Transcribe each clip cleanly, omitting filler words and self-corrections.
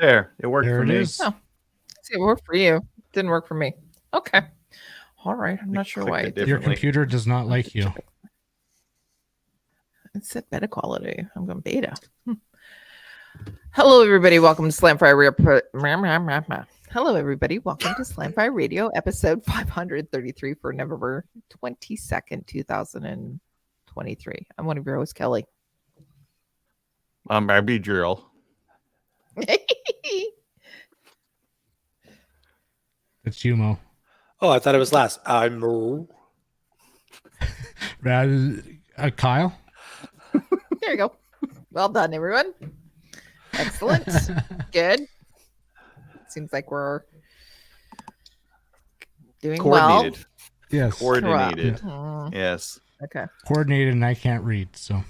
There, it worked There for it me. is. Oh, see, it worked for you. Didn't work for me. Okay. All right. I'm not sure why clicked it it did. Your differently. computer does not like you. It said beta quality. I'm going beta. Hello, everybody. Welcome to Slamfire Radio. Hello, everybody. Welcome to Slamfire Radio, episode 533 for November 22nd, 2023. I'm one of your hosts, Kelly. I be drill. It's you, Mo. Oh, I thought it was last. I'm Kyle. There you go. Well done, everyone. Excellent. Good. Seems like we're doing well. Coordinated. Yes. Coordinated. Mm, Yes. okay. Coordinated, and I can't read, so.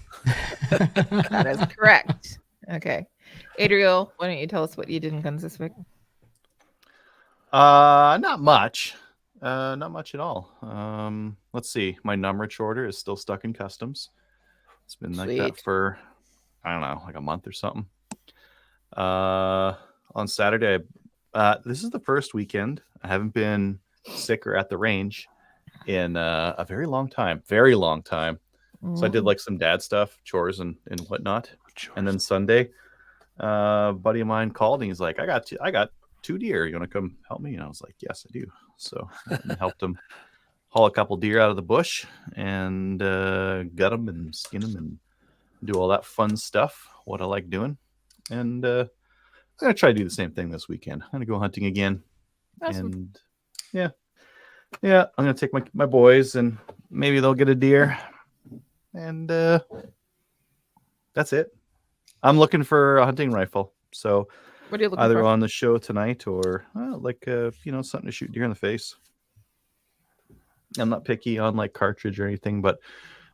That is correct. Okay. Adriel, why don't you tell us what you did in guns this week? Not much. Not much at all. Let's see. My Numrich order is still stuck in customs. It's been like that Sweet. for, I don't know, like a month or something. On Saturday, this is the first weekend I haven't been sick or at the range in a very long time. Very long time. So I did like some dad stuff, chores and whatnot. And then Sunday, a buddy of mine called and he's like, I got 2 deer. You want to come help me? And I was like, yes, I do. So I helped him haul a couple deer out of the bush and gut them and skin them and do all that fun stuff. What I like doing. And I'm going to try to do the same thing this weekend. I'm going to go hunting again. Awesome. And yeah, I'm going to take my boys and maybe they'll get a deer. And that's it. I'm looking for a hunting rifle. So What are you looking either for? on the show tonight or something to shoot deer in the face. I'm not picky on like cartridge or anything, but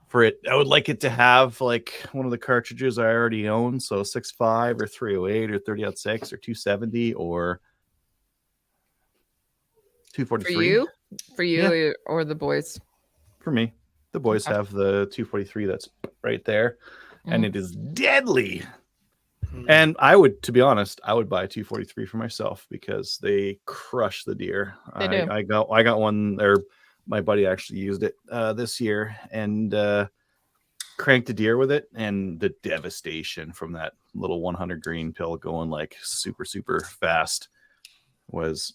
for it, I would like it to have like one of the cartridges I already own. So 6.5 or 308 or 30-06 or 270 or 243. For you or the boys? For me. The boys Okay. have the 243 that's right there, and it is deadly. And to be honest, I would buy a 243 for myself because they crush the deer. They do. I got one, or my buddy actually used it this year and cranked a deer with it, and the devastation from that little 100 green pill going like super, super fast was,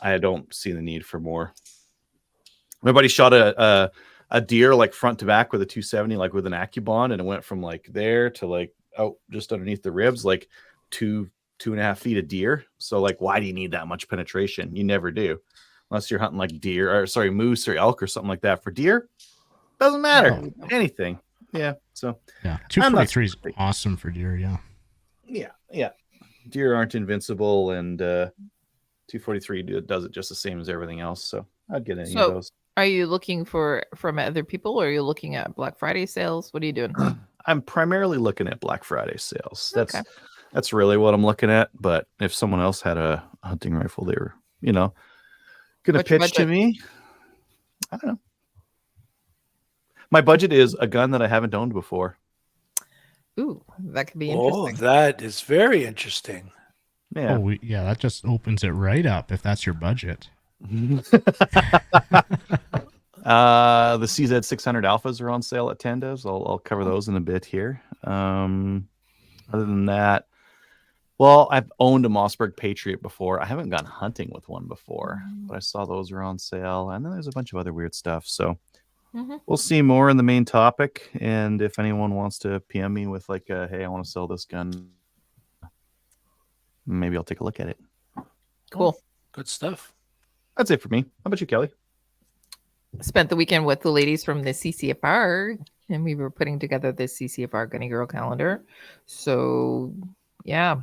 I don't see the need for more. My buddy shot a deer like front to back with a 270, like with an AccuBond, and it went from like there to like out just underneath the ribs, like 2.5 feet of deer. So like, why do you need that much penetration? You never do, unless you're hunting like moose or elk or something like that. For deer, doesn't matter. No. Anything. Yeah. So Yeah. 243 is awesome for deer. Yeah. yeah. Deer aren't invincible, and 243 does it just the same as everything else. So I'd get any of those. Are you looking from other people, or are you looking at Black Friday sales? What are you doing? I'm primarily looking at Black Friday sales. Okay. That's really what I'm looking at. But if someone else had a hunting rifle, they were, gonna What's your pitch to budget? me. I don't know. My budget is a gun that I haven't owned before. Ooh, that could be Oh, interesting. that is very interesting. Yeah. Oh, that just opens it right up if that's your budget. The CZ 600 Alphas are on sale at Tendas. I'll cover those in a bit here. Other than that, well, I've owned a Mossberg Patriot before. I haven't gone hunting with one before, but I saw those are on sale. And then there's a bunch of other weird stuff. So we'll see more in the main topic. And if anyone wants to PM me with like, hey, I want to sell this gun, maybe I'll take a look at it. Cool. Good stuff. That's it for me. How about you, Kelly? Spent the weekend with the ladies from the CCFR, and we were putting together the CCFR Gunny Girl calendar. So, yeah,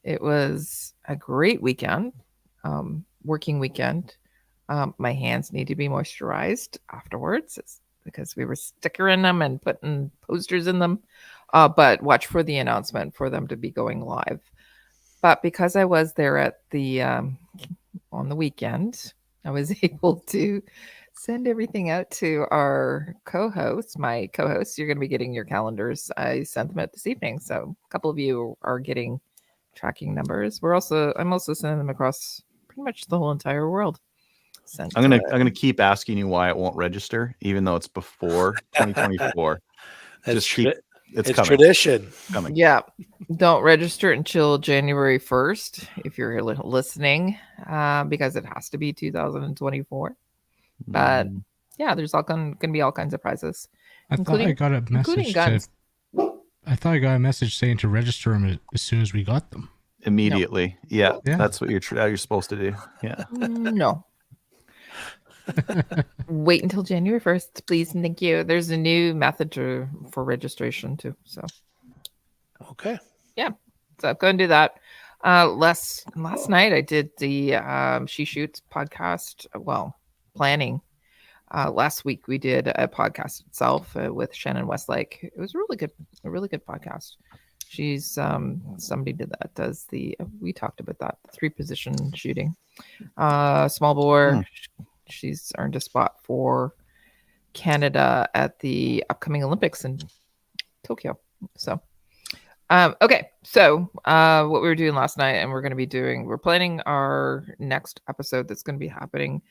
it was a great weekend, working weekend. My hands need to be moisturized afterwards because we were stickering them and putting posters in them. But watch for the announcement for them to be going live. But because I was there at the on the weekend, I was able to send everything out to our co-hosts. My co-hosts, you're going to be getting your calendars. I sent them out this evening. So a couple of you are getting tracking numbers. I'm also sending them across pretty much the whole entire world. Sent, I'm gonna keep asking you why it won't register, even though it's before 2024. Just keep it's coming. Tradition. Coming. Yeah, don't register until January 1st if you're listening, because it has to be 2024. But Mm, yeah, there's going to be all kinds of prizes, I thought I including got a including message guns. I thought I got a message saying to register them as soon as we got them. immediately. Yeah, Yeah. that's what you're supposed to do. Yeah. No. Wait until January 1st, please and thank you. There's a new method for registration too. So Okay. so go and do that. Last night I did the She Shoots podcast. Well, planning. Last week we did a podcast itself with Shannon Westlake. It was a really good podcast. She's somebody that does the we talked about that 3-position shooting. Small bore. She's earned a spot for Canada at the upcoming Olympics in Tokyo. So okay, so what we were doing last night, and we're planning our next episode that's going to be happening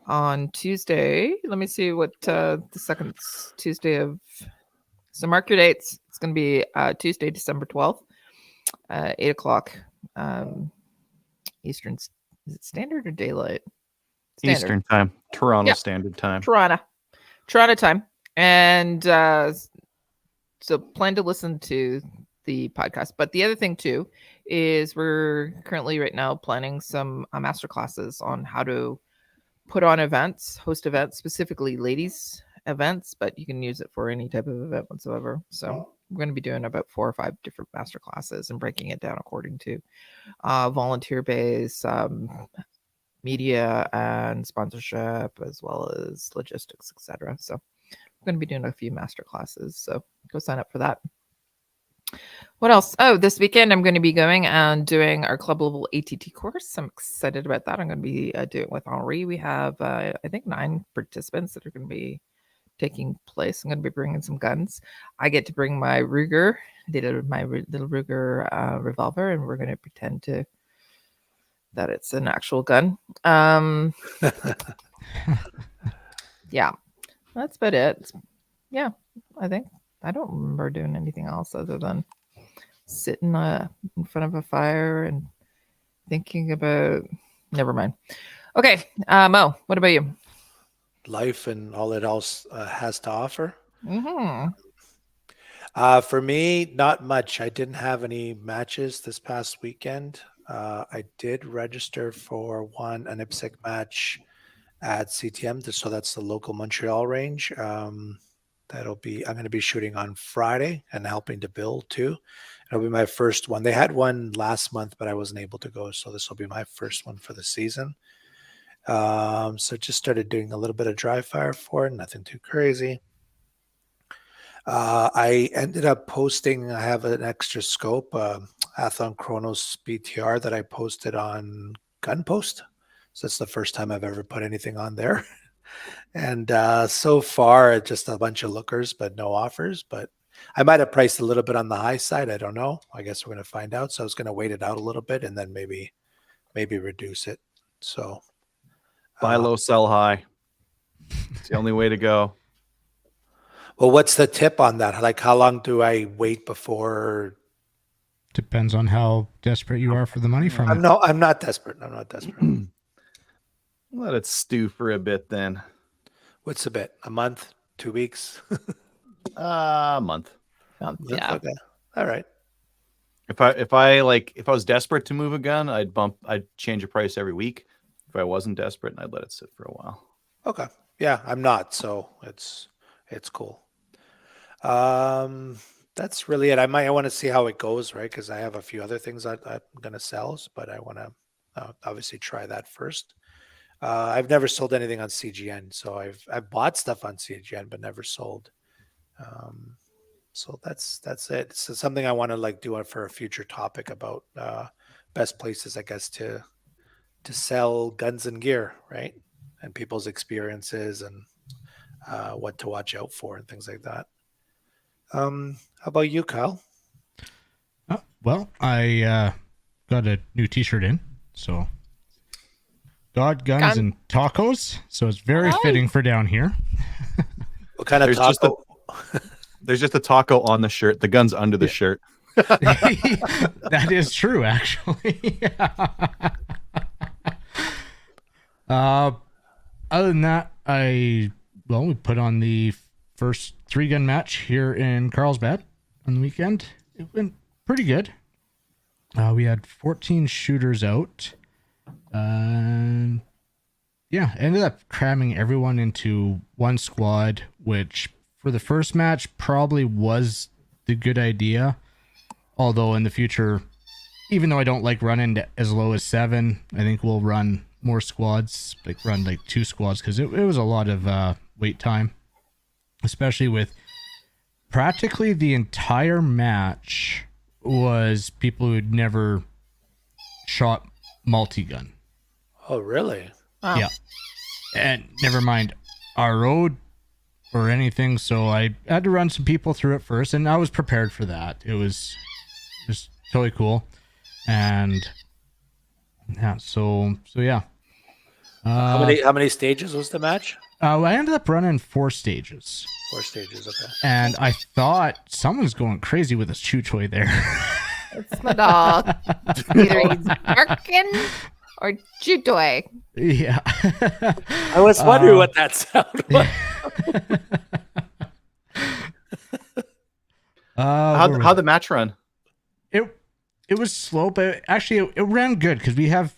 on Tuesday. Let me see what the second Tuesday of. So mark your dates. It's going to be Tuesday, December 12th, 8 o'clock Eastern. Is it standard or daylight? Standard. Eastern time, Toronto Yeah. Standard Time. Toronto time. And so plan to listen to the podcast. But the other thing too is we're currently right now planning some master classes on how to put on events, host events, specifically ladies events, but you can use it for any type of event whatsoever. So we're going to be doing about 4 or 5 different master classes and breaking it down according to volunteer base, media and sponsorship, as well as logistics, etc. So I'm going to be doing a few master classes. So go sign up for that. What else? Oh, this weekend I'm going to be going and doing our club level ATT course. I'm excited about that. I'm going to be doing it with Henri. We have, I think, 9 participants that are going to be taking place. I'm going to be bringing some guns. I get to bring my Ruger, my little Ruger revolver, and we're going to pretend that it's an actual gun. Yeah, that's about it. Yeah, I think I don't remember doing anything else other than sitting in front of a fire and thinking about. Never mind. Okay, Mo, what about you? Life and all it else has to offer. Mm-hmm. For me, not much. I didn't have any matches this past weekend. I did register for an IPSC match at CTM, so that's the local Montreal range. I'm going to be shooting on Friday and helping to build too. It'll be my first one. They had one last month, but I wasn't able to go, so this will be my first one for the season. So just started doing a little bit of dry fire for it, nothing too crazy. I ended up posting, I have an extra scope, Athon Chronos BTR that I posted on Gunpost. So it's the first time I've ever put anything on there. And so far, just a bunch of lookers, but no offers. But I might have priced a little bit on the high side. I don't know. I guess we're going to find out. So I was going to wait it out a little bit and then maybe reduce it. So Buy low, sell high. It's the only way to go. well, what's the tip on that? Like, how long do I wait before? Depends on how desperate you are for the money from it. I'm not desperate. I'm not desperate. Let it stew for a bit then. What's a bit? A month? 2 weeks? A month. Yeah. Okay. All right. If I was desperate to move a gun, I'd change the price every week. If I wasn't desperate, I'd let it sit for a while. Okay. Yeah, I'm not, so it's cool. That's really it. I want to see how it goes, right? Because I have a few other things I'm gonna sell, but I want to obviously try that first. I've never sold anything on CGN, so I've bought stuff on CGN but never sold. So that's it. So something I want to do for a future topic about best places, I guess, to sell guns and gear, right? And people's experiences and what to watch out for and things like that. How about you, Kyle? Well, I got a new T-shirt in. So, God, guns, Gun- and tacos. So it's very Nice. fitting for down here. What kind of There's just taco? There's just a taco on the shirt. The gun's under the shirt. That is true, actually. Other than that, we put on the first 3-gun match here in Carlsbad on the weekend. It went pretty good. We had 14 shooters out. Ended up cramming everyone into one squad, which for the first match probably was the good idea. Although in the future, even though I don't like running as low as 7, I think we'll run more squads, run 2 squads, because it was a lot of wait time, especially with practically the entire match was people who'd never shot multi-gun. Oh, really? Wow. Yeah. And never mind our road or anything. So I had to run some people through it first, and I was prepared for that. It was just totally cool. And yeah, so yeah. How many stages was the match? I ended up running 4 stages. 4 stages. Okay. And I thought someone's going crazy with a chew toy there. It's my dog. Either he's barking or chew toy. Yeah. I was wondering what that sound was. How'd the match run? It was slow, but actually it ran good because we have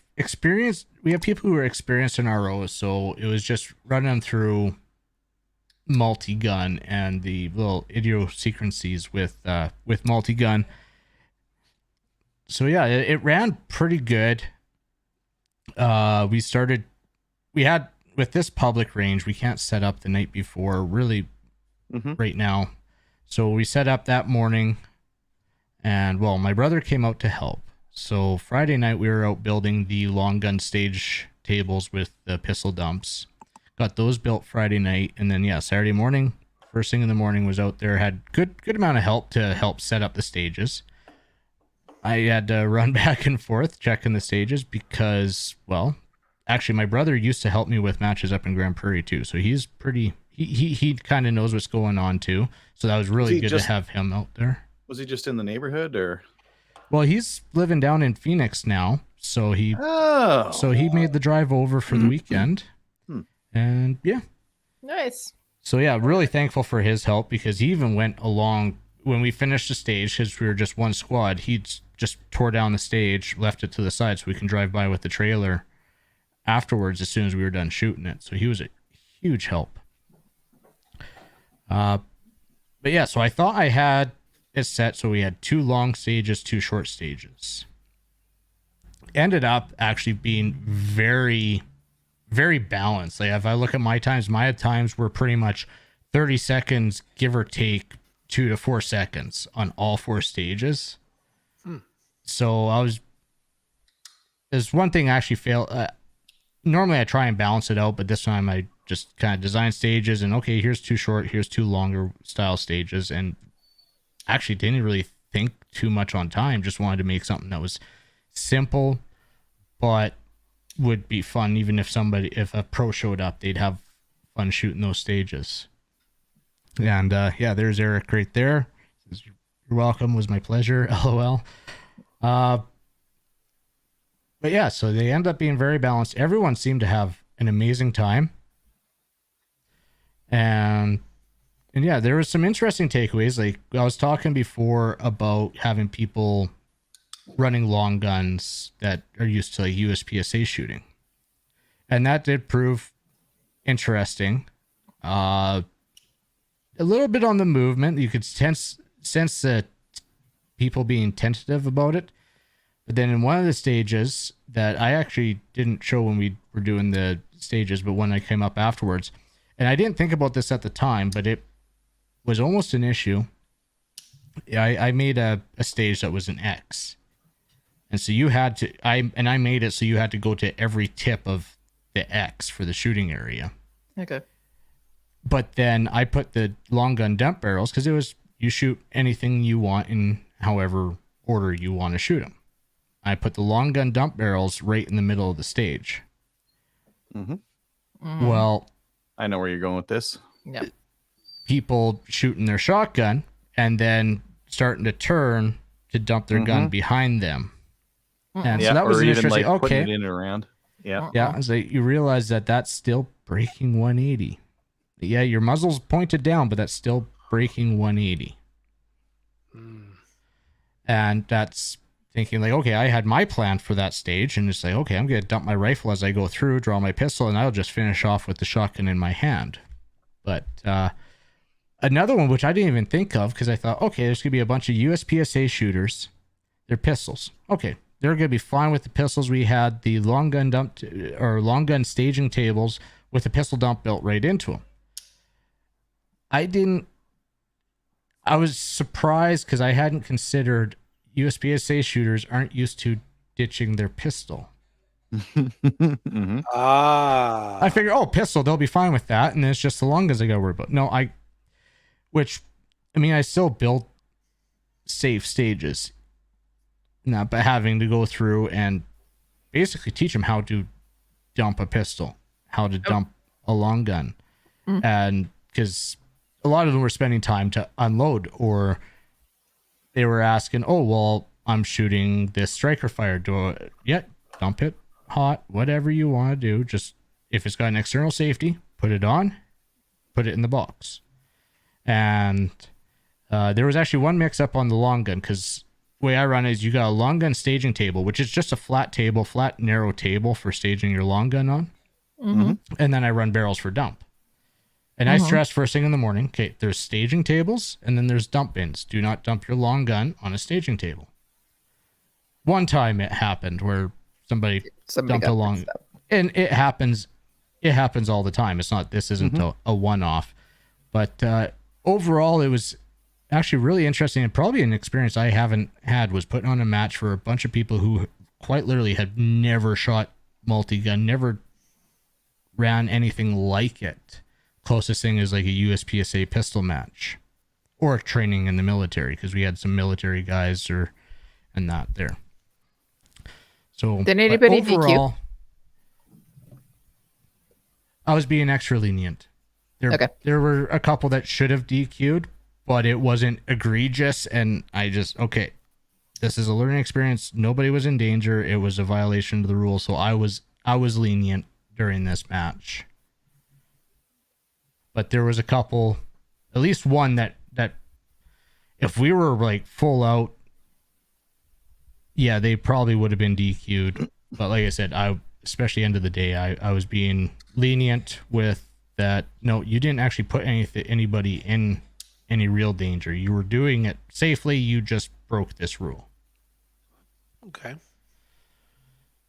people who are experienced in ROs, so it was just running them through multi-gun and the little idiosyncrasies with multi-gun. So yeah, it ran pretty good. We had with this public range, we can't set up the night before really right now. So we set up that morning, and my brother came out to help. So Friday night we were out building the long gun stage tables with the pistol dumps. Got those built Friday night, and then Saturday morning, first thing in the morning was out there, had good amount of help to help set up the stages. I had to run back and forth checking the stages because, actually my brother used to help me with matches up in Grand Prairie too. So he's he kind of knows what's going on too. So that was really good to have him out there. Was he just in the neighborhood or? Well, he's living down in Phoenix now. So he made the drive over for the weekend. And yeah. Nice. So yeah, really thankful for his help because he even went along when we finished the stage, because we were just one squad. He just tore down the stage, left it to the side so we can drive by with the trailer afterwards as soon as we were done shooting it. So he was a huge help. But yeah, so I thought I had it set so we had 2 long stages, 2 short stages. Ended up actually being very, very balanced. Like if I look at my times were pretty much 30 seconds, give or take 2 to 4 seconds on all 4 stages. So there's one thing I actually failed. Normally I try and balance it out, but this time I just kind of design stages and okay, here's 2 short, here's 2 longer style stages, and actually didn't really think too much on time. Just wanted to make something that was simple, but would be fun. Even if a pro showed up, they'd have fun shooting those stages. And there's Eric right there. You're welcome. Was my pleasure. LOL. But yeah, so they end up being very balanced. Everyone seemed to have an amazing time. And yeah, there was some interesting takeaways. Like I was talking before about having people running long guns that are used to USPSA shooting. And that did prove interesting. A little bit on the movement. You could sense that people being tentative about it. But then in one of the stages that I actually didn't show when we were doing the stages, but when I came up afterwards, and I didn't think about this at the time, but it was almost an issue. I made a stage that was an X. And so you had to, I made it so you had to go to every tip of the X for the shooting area. Okay. But then I put the long gun dump barrels because it was, you shoot anything you want in however order you want to shoot them. I put the long gun dump barrels right in the middle of the stage. Hmm. Mhm. Well, I know where you're going with this. Yeah. people shooting their shotgun and then starting to turn to dump their gun behind them. And so that was or an even interesting. like putting Okay. it in and around. Yeah. Yeah. So you realize that that's still breaking 180. Yeah. Your muzzle's pointed down, but that's still breaking 180. And that's thinking like, okay, I had my plan for that stage, and it's like, okay, I'm going to dump my rifle as I go through, draw my pistol, and I'll just finish off with the shotgun in my hand. But another one, which I didn't even think of, because I thought, okay, there's going to be a bunch of USPSA shooters. They're pistols. Okay, they're going to be fine with the pistols. We had the long gun long gun staging tables with a pistol dump built right into them. I was surprised because I hadn't considered USPSA shooters aren't used to ditching their pistol. Hmm. Ah. I figured, oh, pistol, they'll be fine with that, and then it's just the long guns I got to worry about. No, I still build safe stages, not by having to go through and basically teach them how to dump a pistol, how to dump a long gun, and because a lot of them were spending time to unload, or they were asking, oh, well, I'm shooting this striker fire. Dump it hot, whatever you want to do. Just if it's got an external safety, put it on, put it in the box. And there was actually one mix up on the long gun, because the way I run it is you got a long gun staging table, which is just a flat narrow table for staging your long gun on. And then I run barrels for dump. And I stress first thing in the morning, okay, there's staging tables and then there's dump bins. Do not dump your long gun on a staging table. One time it happened where somebody dumped a long, and it happens all the time. It's not, this isn't a one-off, but overall it was actually really interesting, and probably an experience I haven't had, was putting on a match for a bunch of people who quite literally had never shot multi-gun, never ran anything like it. Closest thing is like a USPSA pistol match, or training in the military, because we had some military guys and that there. So Did anybody overall, I was being extra lenient. There were a couple that should have DQ'd, but it wasn't egregious, and I just, okay, this is a learning experience. Nobody was in danger. It was a violation of the rules, so I was lenient during this match. But there was a couple, at least one that if we were like full out, yeah, they probably would have been DQ'd. But like I said, especially end of the day, I was being lenient with that. No, you didn't actually put anybody in any real danger. You were doing it safely. You just broke this rule. Okay.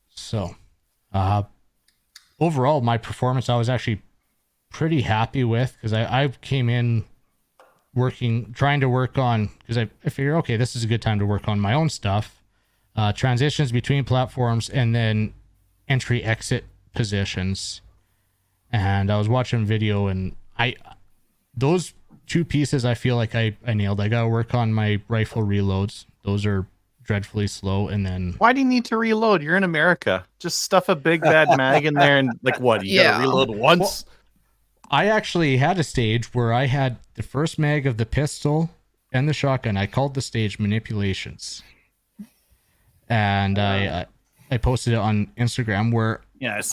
So, overall, my performance, I was actually pretty happy with, because I came in trying to work on, because I figured, okay, this is a good time to work on my own stuff, transitions between platforms, and then entry exit positions. And I was watching video, and those two pieces I feel like I nailed. I gotta work on my rifle reloads. Those are dreadfully slow. And then Why do you need to reload? You're in America. Just stuff a big bad mag in there, and like, what? You gotta reload once. I actually had a stage where I had the first mag of the pistol and the shotgun. I called the stage Manipulations, and I posted it on Instagram, where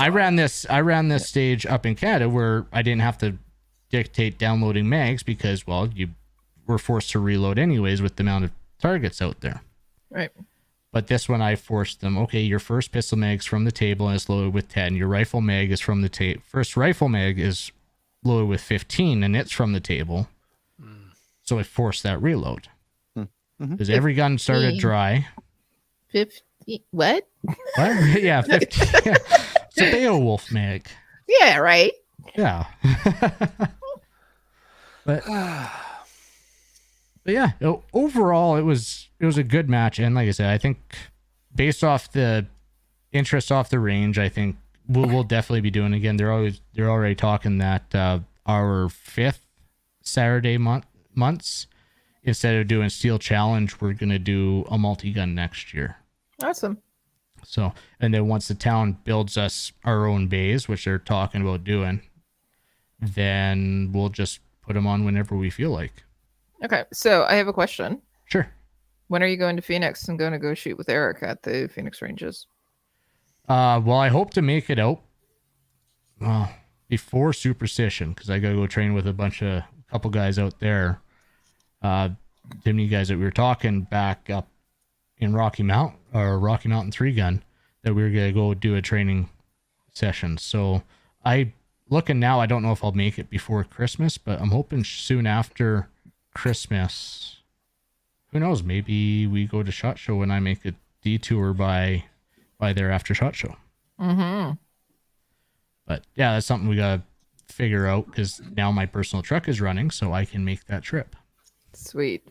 I ran this stage up in Canada where I didn't have to dictate downloading mags, because, well, you were forced to reload anyways with the amount of targets out there. Right. But this one I forced them, okay, your first pistol mag's from the table and it's loaded with 10. Your rifle mag is from the table. First rifle mag is loaded with 15 and it's from the table. So I forced that reload. Because every gun started dry. 50. What? What? Yeah, 15. Yeah. It's a Beowulf mag. Yeah, right. Yeah. But yeah, overall it was a good match, and like I said, I think based off the interest off the range, I think we'll definitely be doing it again. They're already talking that our 5th Saturday months, instead of doing Steel Challenge, we're gonna do a multi-gun next year. Awesome. So, and then once the town builds us our own bays, which they're talking about doing, then we'll just put them on whenever we feel like. Okay, so I have a question. Sure. When are you going to Phoenix and going to go shoot with Eric at the Phoenix Ranges? Well, I hope to make it out before Superstition, because I gotta go train with a couple guys out there. Many guys that we were talking back up in Rocky Mountain 3 Gun, that we were gonna go do a training session. So looking now, I don't know if I'll make it before Christmas, but I'm hoping soon after Christmas. Who knows? Maybe we go to SHOT Show and I make a detour by there after SHOT Show. Mm-hmm. But yeah, that's something we gotta figure out, because now my personal truck is running, so I can make that trip. Sweet.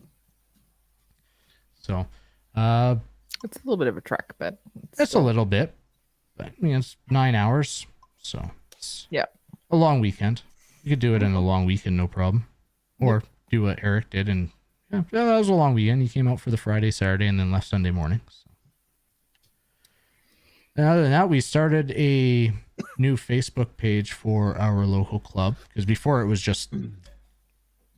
So It's a little bit of a trek, but it's a little bit, but I mean, it's 9 hours, so it's Yeah. a long weekend. You could do it in a long weekend, no problem, or do what Eric did, and yeah, that was a long weekend. He came out for the Friday, Saturday, and then left Sunday morning. So. And other than that, we started a new Facebook page for our local club, because before it was just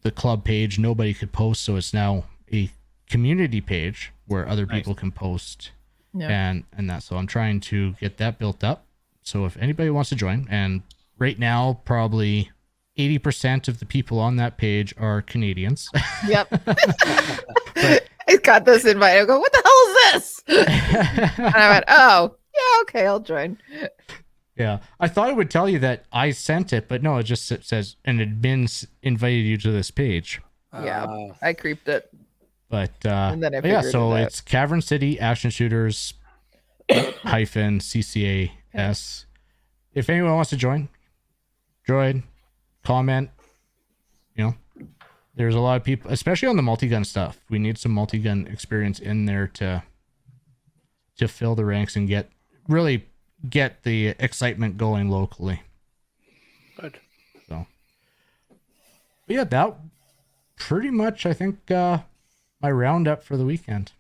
the club page, nobody could post, so it's now a community page where other people can post. Yeah. And that. So I'm trying to get that built up. So if anybody wants to join, and right now probably 80% of the people on that page are Canadians. Yep. I got this invite. I go, what the hell is this? And I went, oh, yeah, okay, I'll join. Yeah, I thought it would tell you that I sent it, but no, it just says an admin's invited you to this page. Yeah, I creeped it. But And then I yeah, figured so it out. it's Cavern City Action Shooters hyphen CCAS. If anyone wants to join, comment. You know, there's a lot of people, especially on the multi-gun stuff. We need some multi-gun experience in there to fill the ranks and get the excitement going locally. Good. So, but yeah, that pretty much, I think, my roundup for the weekend.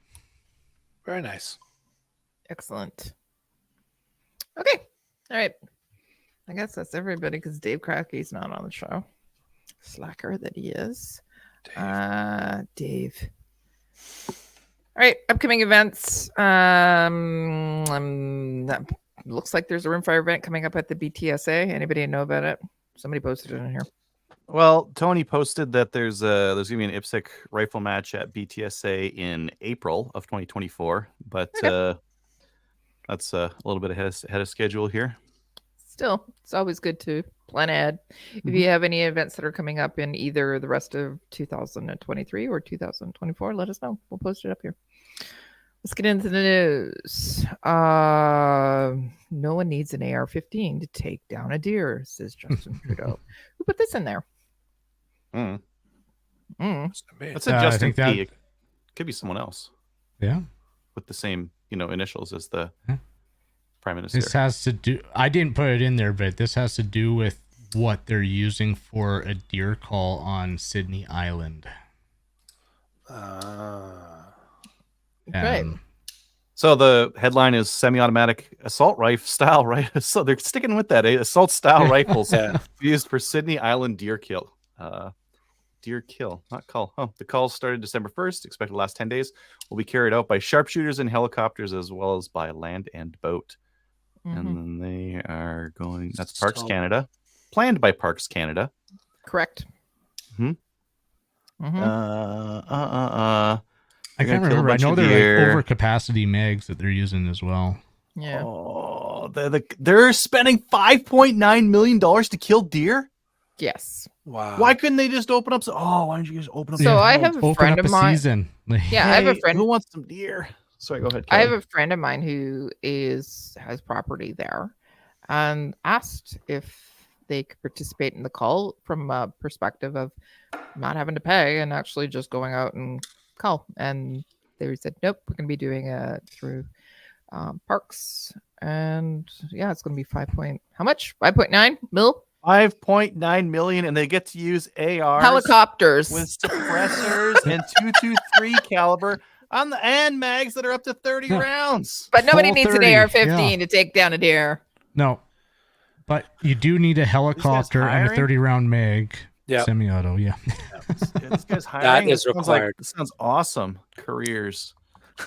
Very nice. Excellent. Okay. All right. I guess that's everybody because Dave Kracke's not on the show. Slacker that he is. Dave. All right. Upcoming events. That looks like there's a rimfire event coming up at the BTSA. Anybody know about it? Somebody posted it in here. Well, Tony posted that there's gonna be an IPSC rifle match at BTSA in April of 2024, but that's a little bit ahead of schedule here. Still, it's always good to plan ahead. If you have any events that are coming up in either the rest of 2023 or 2024, let us know. We'll post it up here. Let's get into the news. No one needs an AR-15 to take down a deer, says Justin Trudeau. Who put this in there? Mm. Amazing. That's a I Justin think that- P. It could be someone else Yeah. with the same, initials as the Yeah. Prime Minister. This has to do, I didn't put it in there, but this has to do with what they're using for a deer call on Sydney Island. Right. So the headline is semi-automatic assault rifle style, right? So they're sticking with that. Assault style rifles used for Sydney Island deer kill. Deer kill, not call. Oh, the calls started December 1st, expected to last 10 days. Will be carried out by sharpshooters and helicopters as well as by land and boat. And then they are going, that's Parks So- Canada. Planned by Parks Canada. Correct. Mhm. Mhm. I can't remember. I know they're like overcapacity mags that they're using as well. Yeah. Oh, they're spending $5.9 million to kill deer. Yes. Wow. Why couldn't they just open up? Why don't you just open up? So some I homes? have a Open friend up of a mine. season. Yeah, I have a Hey, friend. who wants some deer. Sorry, go ahead. I have Kelly. a friend of mine who has property there, and asked if they could participate in the call from a perspective of not having to pay and actually just going out and call. And they said, nope, we're going to be doing it through Parks. And yeah, it's going to be how much? 5.9 mil? 5.9 million, and they get to use ARs Helicopters. with suppressors and 223 caliber on the and mags that are up to 30 Yeah. rounds. But nobody Full needs 30, an AR-15 yeah. to take down a deer. No, but you do need a helicopter and a hiring? 30-round mag. Yeah. Semi-auto, yeah. This guy's hiring. is This sounds like- required. this sounds awesome. Careers.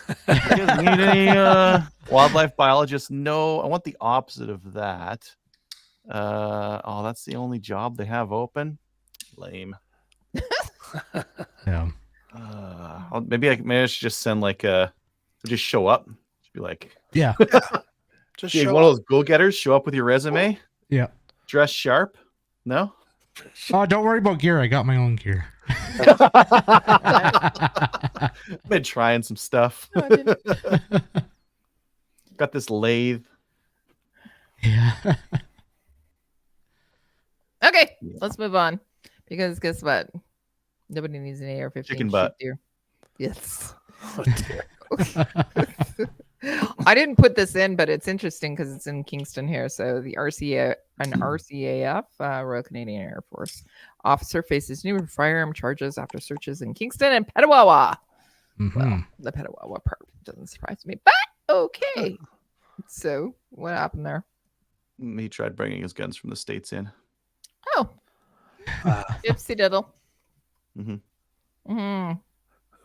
You guys need any wildlife biologists? No, I want the opposite of that. Oh, that's the only job they have open. Lame. Yeah. Maybe I should just send like just show up. Just be like, Yeah. Just yeah, show one of up. those go-getters. Show up with your resume. Yeah. Dress sharp. No. Oh, don't worry about gear. I got my own gear. I've been trying some stuff. No, I didn't. Got this lathe. Yeah. Okay, Yeah. let's move on. Because guess what? Nobody needs an AR-15. Chicken to butt. shoot deer. Yes. Oh, dear. I didn't put this in, but it's interesting because it's in Kingston here. So the RCAF, Royal Canadian Air Force officer faces new firearm charges after searches in Kingston and Petawawa. Mhm. Well, the Petawawa part doesn't surprise me, but okay. So what happened there? He tried bringing his guns from the States in. Oh, Uh, gypsy diddle. Mhm. Mm-hmm.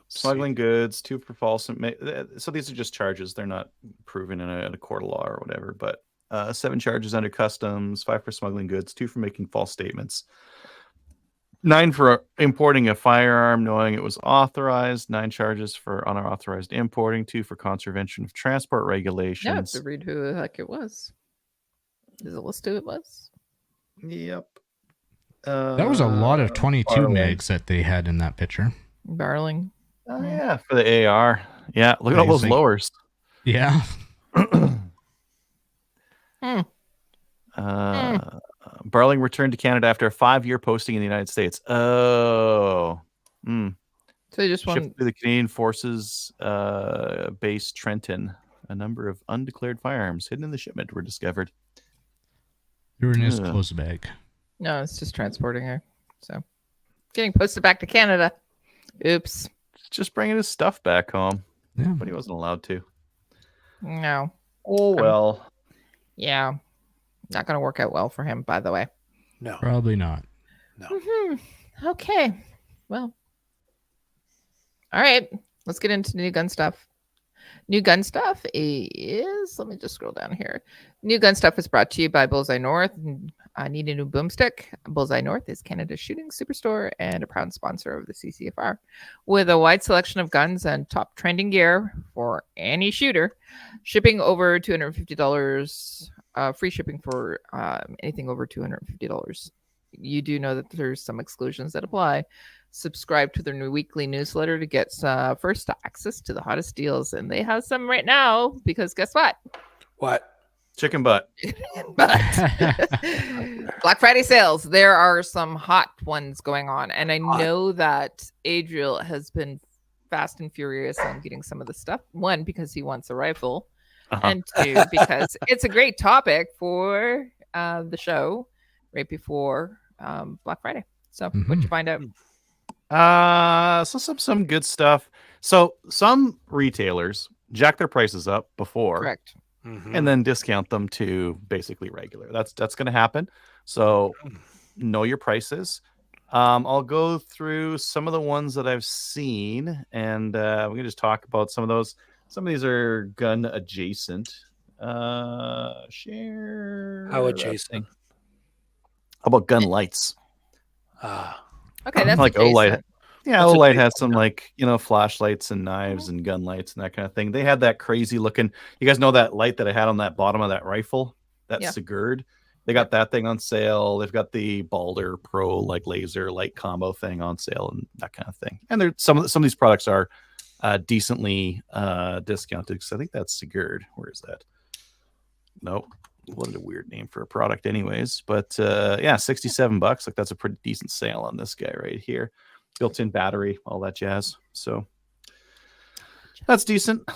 Smuggling goods, 2 for false. So these are just charges. They're not proven in a court of law or whatever. But 7 charges under customs, 5 for smuggling goods, 2 for making false statements, 9 for importing a firearm knowing it was authorized, 9 charges for unauthorized importing, 2 for contravention of transport Yeah, regulations. to read who the heck it was. Does it list who it was? Yep. That was a lot of 22 Barling. mags that they had in that picture. Barling. Oh, yeah, for the AR. Yeah, look at all those Amazing. lowers. Yeah. Barling returned to Canada after a 5-year posting in the United States. Oh. So you just want Shipped to the Canadian Forces base Trenton. A number of undeclared firearms hidden in the shipment were discovered. They were in his Yeah. clothes bag. no, it's just transporting her. So getting posted back to Canada. Oops. Just bringing his stuff back home, Yeah. but he wasn't allowed to. No. Oh, well. Yeah. Not going to work out well for him, by the way. no. Probably not. Okay. Well. All right. Let's get into new gun stuff. New gun stuff is, let me just scroll down here. New gun stuff is brought to you by Bullseye North. I need a new boomstick. Bullseye North is Canada's shooting superstore and a proud sponsor of the CCFR. With a wide selection of guns and top trending gear for any shooter, shipping over $250, free shipping for anything over $250. You do know that there's some exclusions that apply. Subscribe to their new weekly newsletter to get first access to the hottest deals. And they have some right now because guess what? What? Chicken butt. But Black Friday sales, there are some hot ones going on. And I Hot. know that Adriel has been fast and furious on getting some of the stuff. One, because he wants a rifle. Uh-huh. And 2, because it's a great topic for the show right before Black Friday. So what'd you find out? So some good stuff. So some retailers jack their prices up before Correct. Mhm. and then discount them to basically regular. That's going to happen. So know your prices. I'll go through some of the ones that I've seen, and we're gonna just talk about some of those. Some of these are gun adjacent. Share. How that adjacent? thing. How about gun lights? Ah, Okay, that's like adjacent. Olight. Yeah, That's Olight adjacent, has some like flashlights and knives and gun lights and that kind of thing. They had that crazy looking. You guys know that light that I had on that bottom of that rifle, that Yeah. Sigurd. They got that thing on sale. They've got the Balder Pro like laser light combo thing on sale and that kind of thing. And there some of these products are decently discounted. So I think that's Sigurd. Where is that? Nope. What a weird name for a product, anyways. But yeah, $67. Like that's a pretty decent sale on this guy right here. Built-in battery, all that jazz. So that's decent.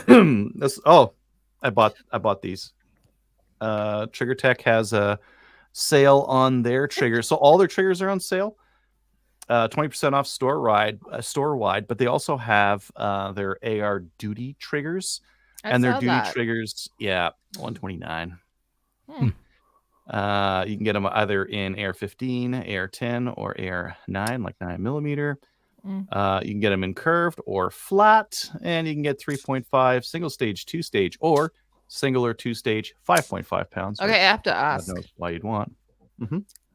I bought these. Trigger Tech has a sale on their triggers, so all their triggers are on sale. 20% off store wide, but they also have their AR duty triggers, and their duty triggers, 129. You can get them either in AR-15, AR-10, or AR-9, like 9mm. You can get them in curved or flat, and you can get 3.5 single stage, 2-stage, or single or 2-stage 5.5 pounds. Okay, I have to ask. God knows why you'd want.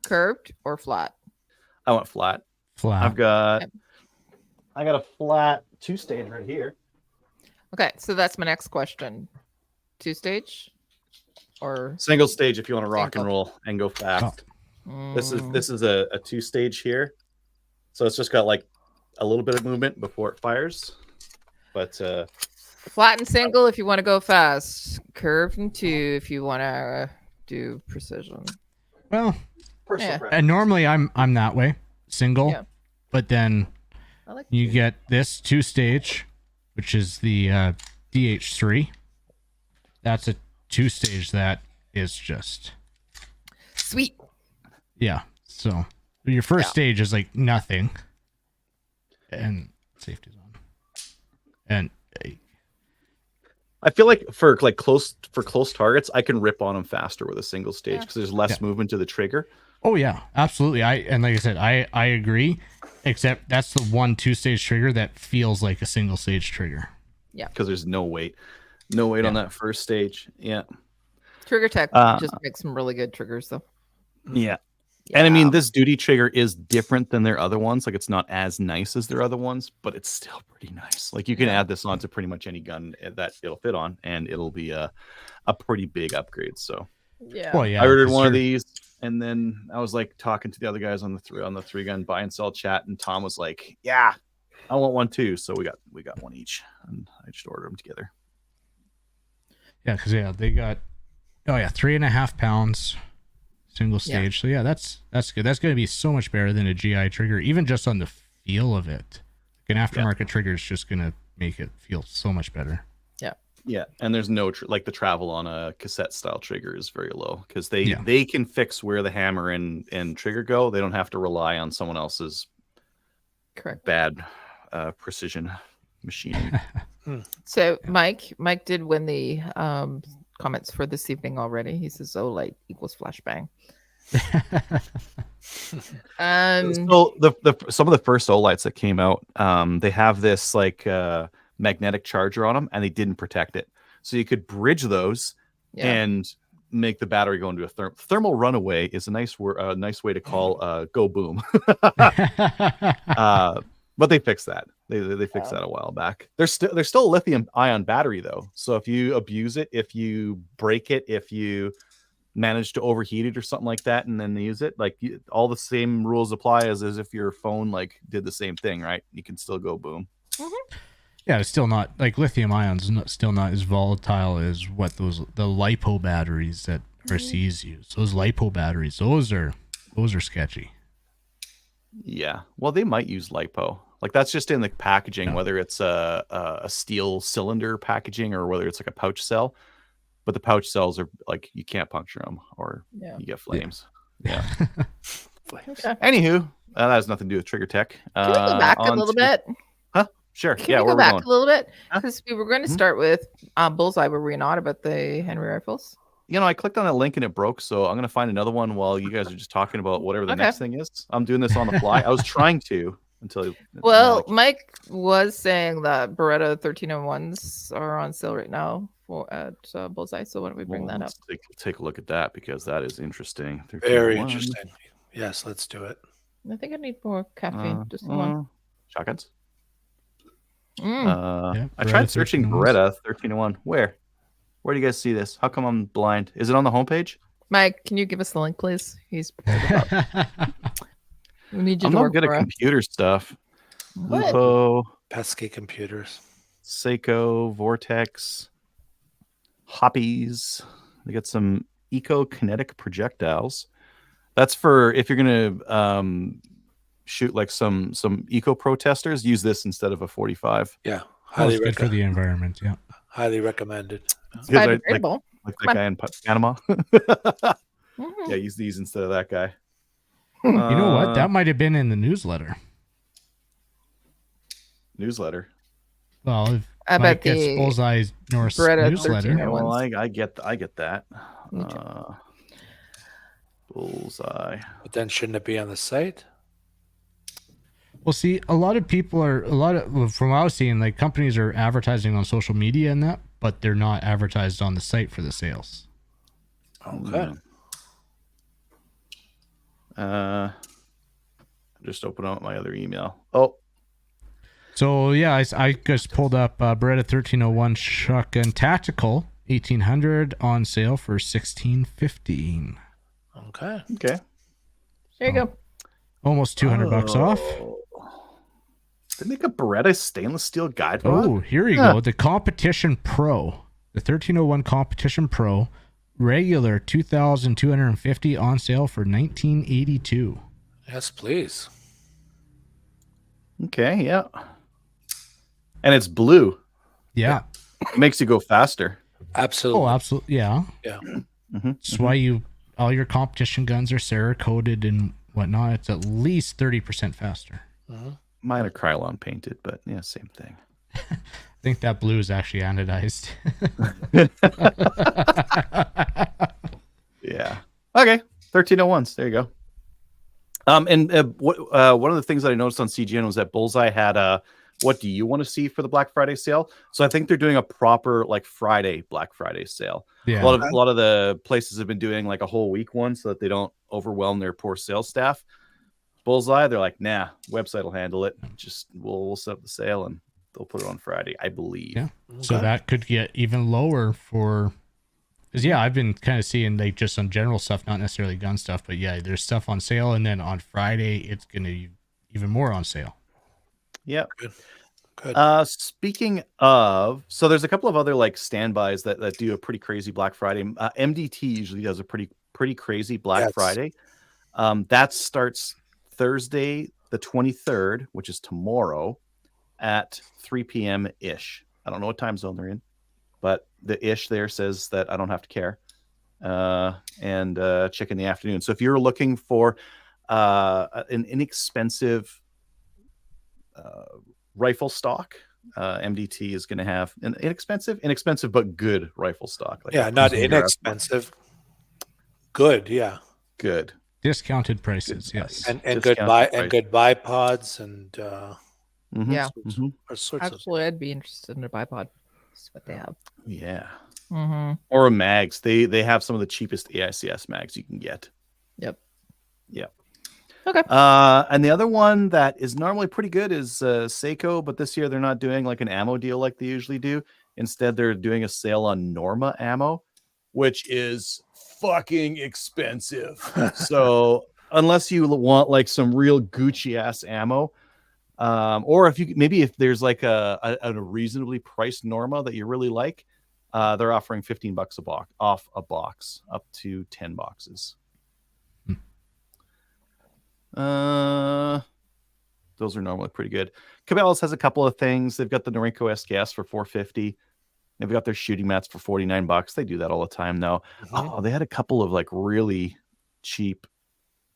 Curved or flat? I want flat. Flat. I got a flat 2-stage right here. Okay, so that's my next question. 2-stage or Single stage if you want to rock and Single. roll and go fast. Mm, This is a 2-stage here, so it's just got like a little bit of movement before it fires. But flat and single if you want to go fast. Curved and 2 if you want to do precision. Well, personal Yeah. preference. and normally I'm that way, single, Yeah. but then I like you 2. get this 2-stage, which is the DH3. That's a 2-stage that is just Sweet. yeah. So your first Yeah. stage is like nothing, and safety's on, and I feel like for close targets, I can rip on them faster with a single stage Yeah. because there's less Yeah. movement to the trigger. oh yeah, absolutely. And like I said, I agree. Except that's the one 2-stage trigger that feels like a single stage trigger. Because there's no weight on that first stage. Yeah. Trigger Tech Uh, just makes some really good triggers though. Yeah. And I mean, Yeah. this duty trigger is different than their other ones. Like, it's not as nice as their other ones, but it's still pretty nice. Like, you can add this onto pretty much any gun that it'll fit on, and it'll be a pretty big upgrade. So, Yeah. Well, yeah, I ordered 'cause one of you're- these, and then I was like talking to the other guys on the 3-gun buy and sell chat, and Tom was like, "Yeah, I want one too." So we got one each, and I just ordered them together. Yeah, because they got 3.5 pounds single stage. So yeah, that's good. That's going to be so much better than a GI trigger, even just on the feel of it. Like an aftermarket trigger is just going to make it feel so much better. Yeah, and there's no the travel on a cassette style trigger is very low because they can fix where the hammer and trigger go. They don't have to rely on someone else's Correct. bad precision machining. So Mike did win the comments for this evening already. He says OLED equals flashbang. So some of the first OLEDs that came out, they have this like magnetic charger on them, and they didn't protect it, so you could bridge those and make the battery go into a thermal runaway. Is a nice way to call go boom. But they fixed that. They fixed that a while back. There's still a lithium ion battery though, so if you abuse it, if you break it, if you manage to overheat it or something like that and then use it, like all the same rules apply as if your phone like did the same thing, right? You can still go boom. Yeah, it's still not like lithium ions. Still not as volatile as what the LiPo batteries that RCs use. Those LiPo batteries, those are sketchy. Yeah, well, they might use LiPo. Like that's just in the packaging, whether it's a steel cylinder packaging or whether it's like a pouch cell. But the pouch cells are like you can't puncture them or you get flames. Yeah. Okay. Anywho, that has nothing to do with Trigger Tech. Can we go back a little bit? Sure. Can Yeah, we where go we back going? a little bit? Huh? Because we were going to start with Bullseye, were we not, about the Henry rifles? You know, I clicked on that link and it broke, so I'm gonna find another one while you guys are just talking about whatever the Okay. next thing is. I'm doing this on the fly. I was trying to until Well, like, Mike was saying that Beretta 1301s are on sale right now at Bullseye. So why don't we bring that up? let's take a look at that because that is interesting. Very 1301. interesting. Yes, let's do it. I think I need more caffeine. Just one. Shotguns. Mm. I tried Beretta searching 1301s. Beretta 1301. Where do you guys see this? How come I'm blind? Is it on the homepage? Mike, can you give us the link, please? He's we need you I'm to not work good at for us. computer stuff. What? Lupo, Pesky computers. Seiko, Vortex, Hoppies. They got some eco-kinetic projectiles. That's for if you're gonna shoot like some eco protesters. Use this instead of a 45. Yeah, Oh, highly, it's good for the environment. Yeah. highly recommended. It's Because I- like biodegradable. that Come on. guy in Panama. Mhm. Yeah, use these instead of that guy. You know what? That might have been in the newsletter. Newsletter. Well, if I Mike bet gets the Bullseye's Norse Beretta newsletter. 13 Yeah, well, ones. I get that. Me too. Bullseye. But then shouldn't it be on the site? Well, see, a lot of people are from what I was seeing, like companies are advertising on social media and that, but they're not advertised on the site for the sales. Okay. Just open up my other email. Oh, So yeah, I just pulled up Beretta 1301 shotgun tactical 1800 on sale for $16.15. Okay. okay. There you go. Almost $200 off. They make a Beretta stainless steel guide rod. Oh, here you go. The Competition Pro. The 1301 Competition Pro. Regular 2,250 on sale for $19.82. Yes, please. Okay, yeah. And it's blue. Yeah. It makes you go faster. Absolutely. Oh, absolutely. Yeah. Yeah. That's why all your competition guns are Cerakoted and whatnot. It's at least 30% faster. Mine are Krylon painted, but yeah, same thing. I think that blue is actually anodized. Yeah. Okay. 1301s. There you go. And one of the things that I noticed on CGN was that Bullseye had what do you want to see for the Black Friday sale? So I think they're doing a proper like Black Friday sale. Yeah. A lot of the places have been doing like a whole week one so that they don't overwhelm their poor sales staff. Bullseye, they're like, nah, website will handle it. Just we'll set up the sale and they'll put it on Friday, I believe. Yeah. So that could get even lower for, because yeah, I've been kind of seeing like just some general stuff, not necessarily gun stuff, but yeah, there's stuff on sale, and then on Friday it's gonna be even more on sale. Yeah. Good. Speaking of, so there's a couple of other like standbys that do a pretty crazy Black Friday. MDT usually does a pretty crazy Black Friday. That starts Thursday the 23rd, which is tomorrow, at 3 p.m. ish. I don't know what time zone they're in, but the ish there says that I don't have to care. And check in the afternoon. So if you're looking for an inexpensive rifle stock, MDT is going to have an inexpensive but good rifle stock. Like Not inexpensive. Good. Yeah. Good. Discounted prices, yes. And Discounted good price. good bipods and Mhm. Yeah. Mhm. all sorts of. Actually, I'd be interested in a bipod. That's what they have. Yeah. Mm-hmm. Or mags. They have some of the cheapest AICS mags you can get. Yep. Yep. Okay. And the other one that is normally pretty good is Seiko, but this year they're not doing like an ammo deal like they usually do. Instead, they're doing a sale on Norma ammo, which is fucking expensive. So unless you want like some real Gucci ass ammo, or if there's like a reasonably priced Norma that you really like, they're offering $15 off a box up to 10 boxes. Those are normally pretty good. Cabela's has a couple of things. They've got the Norinco SKS for $450. They've got their shooting mats for $49. They do that all the time now. Oh, they had a couple of like really cheap,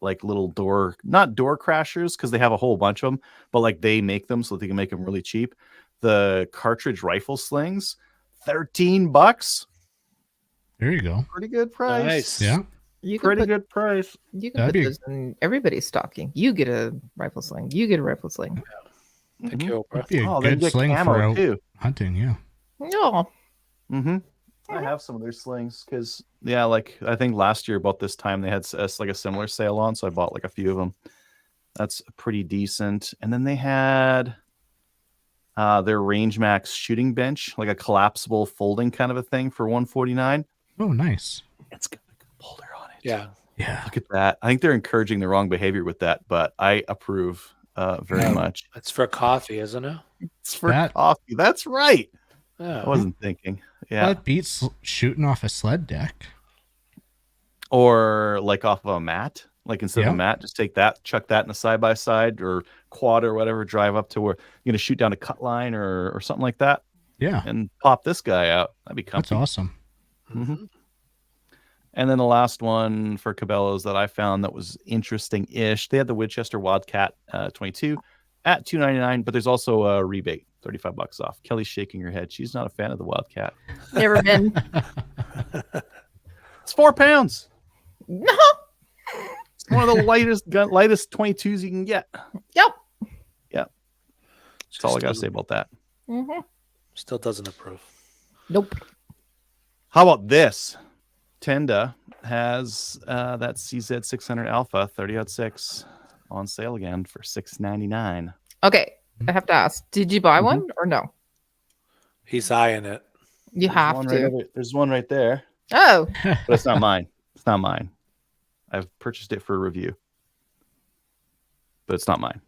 like little not door crashers, because they have a whole bunch of them, but like they make them so they can make them really cheap. The cartridge rifle slings, $13. There you go. Pretty good price. Nice. Yeah. You can Pretty put, good price. You can That'd put be- those in everybody's stocking. You get a rifle sling. You get a rifle sling. Thank you, Oprah. That'd be a Oh, they good get sling for camo out too. hunting, yeah. No. Mm-hmm. I have some of their slings because, yeah, like I think last year about this time they had like a similar sale on, so I bought like a few of them. That's pretty decent. And then they had their Range Max shooting bench, like a collapsible folding kind of a thing for $149. Oh, nice. It's got a good holder on it. Yeah. Yeah. Look at that. I think they're encouraging the wrong behavior with that, but I approve very much. It's for coffee, isn't it? It's for coffee. That's right. Yeah. I wasn't thinking. Yeah. That beats shooting off a sled deck. Or like off of a mat. Like instead of a mat, just take that, chuck that in a side by side or quad or whatever, drive up to where you're gonna shoot down a cut line or something like that. Yeah. And pop this guy out. That'd be comfy. That's awesome. Mm-hmm. And then the last one for Cabela's that I found that was interesting-ish. They had the Winchester Wildcat 22 at $2.99, but there's also a rebate, $35 off. Kelly's shaking her head. She's not a fan of the Wildcat. Never been. It's 4 pounds. No. It's one of the lightest 22s you can get. Yep. That's all I got to say about that. Mm-hmm. Still doesn't approve. Nope. How about this? Tenda has that CZ 600 Alpha 30-06 on sale again for $6.99. Okay. I have to ask, did you buy Mhm. one or no? He's eyeing it. You have There's one right there, Oh, but it's not mine. It's not mine. I've purchased it for a review, but it's not mine.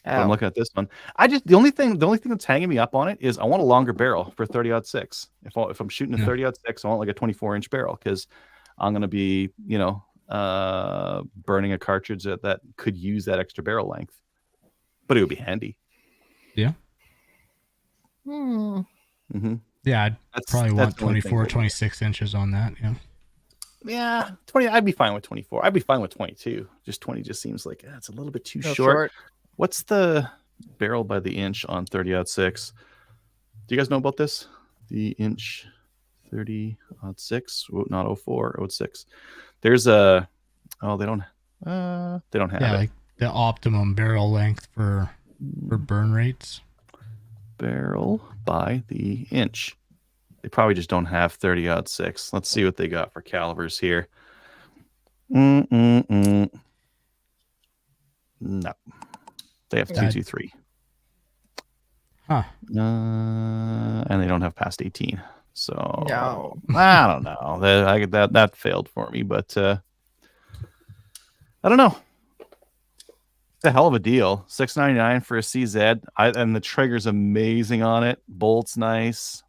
But I'm oh. looking at this one. The only thing that's hanging me up on it is I want a longer barrel for 30-06. If I'm shooting a 30-06, I want like a 24-inch barrel because I'm gonna be, burning a cartridge that could use that extra barrel length. But it would be handy. Hmm. Mm-hmm. Yeah, I'd probably want the only thing 24, that- 26 inches on that. Yeah. Yeah, 20. I'd be fine with 24. I'd be fine with 22. Just 20 just seems like it's a little bit too Real short. What's the barrel by the inch on 30-06? Do you guys know about this? The inch 30-06, not 04, 06. There's a they don't have Yeah, it. like the optimum barrel length for burn rates. Barrel by the inch. They probably just don't have 30-06. Let's see what they got for calibers here. No. They have 223. Huh. And they don't have past 18. So No. I don't know. That failed for me, but I don't know. It's a hell of a deal. $6.99 for a CZ. And the trigger's amazing on it. Bolt's nice.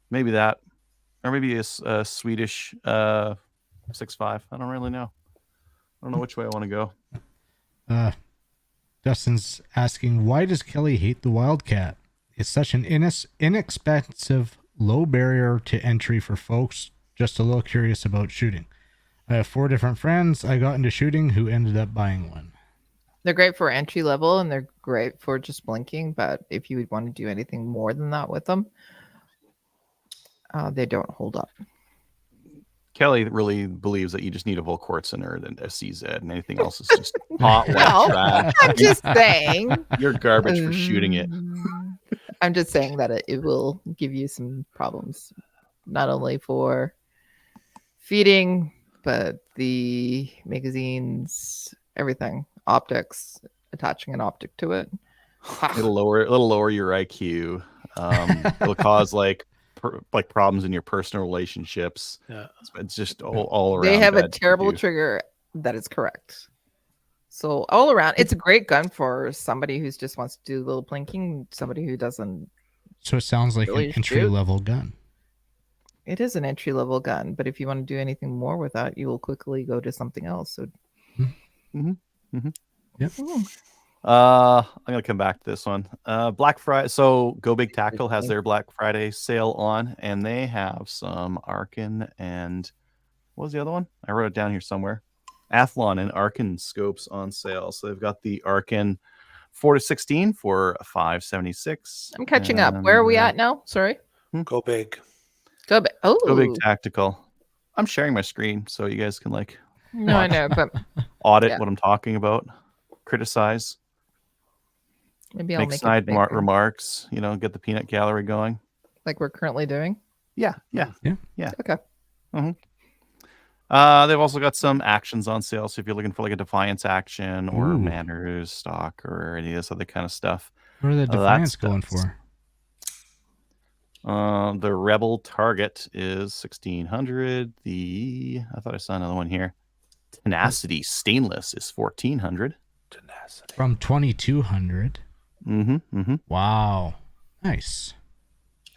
Maybe that. Or maybe a Swedish 6.5. I don't really know. I don't know which way I want to go. Dustin's asking, why does Kelly hate the Wildcat? It's such an inexpensive, low barrier to entry for folks just a little curious about shooting. I have 4 different friends I got into shooting who ended up buying one. They're great for entry level and they're great for just blinking. But if you would want to do anything more than that with them, they don't hold up. Kelly really believes that you just need a Volquartsen and a CZ, and anything else is just hot, wet No. trash. I'm just saying. You're garbage for shooting it. I'm just saying that it will give you some problems, not only for feeding, but the magazines, everything, optics, attaching an optic to it. It'll lower your IQ. It'll cause like problems in your personal relationships. Yeah. It's just all around. They have a bad to terrible do. trigger. That is correct. So all around, it's a great gun for somebody who just wants to do a little plinking, somebody who doesn't. So it sounds like Really an entry-level gun. It is an entry level gun, but if you want to do anything more with that, you will quickly go to something else. So, Yep. I'm gonna come back to this one. Black Friday. So Go Big Tactical has their Black Friday sale on, and they have some Arkin and what was the other one? I wrote it down here somewhere. Athlon and Arkin scopes on sale. So they've got the Arkin 4-16 for $576. I'm catching up. Where are we at now? Sorry. Go big. Go back. Oh, Go Big Tactical. I'm sharing my screen so you guys can like no, I know, but audit Yeah. what I'm talking about, criticize, maybe I'll make make snide it bigger, remarks, get the peanut gallery going. like we're currently doing. Yeah. Okay. They've also got some actions on sale. So if you're looking for like a Defiance action or Ooh. Manners stock or any of this other kind of stuff, What are the that Defiance going stuff's- for? the Rebel Target is 1,600. I thought I saw another one here. Tenacity Stainless is 1,400. Tenacity. From 2,200. Mm-hmm. Wow. Nice.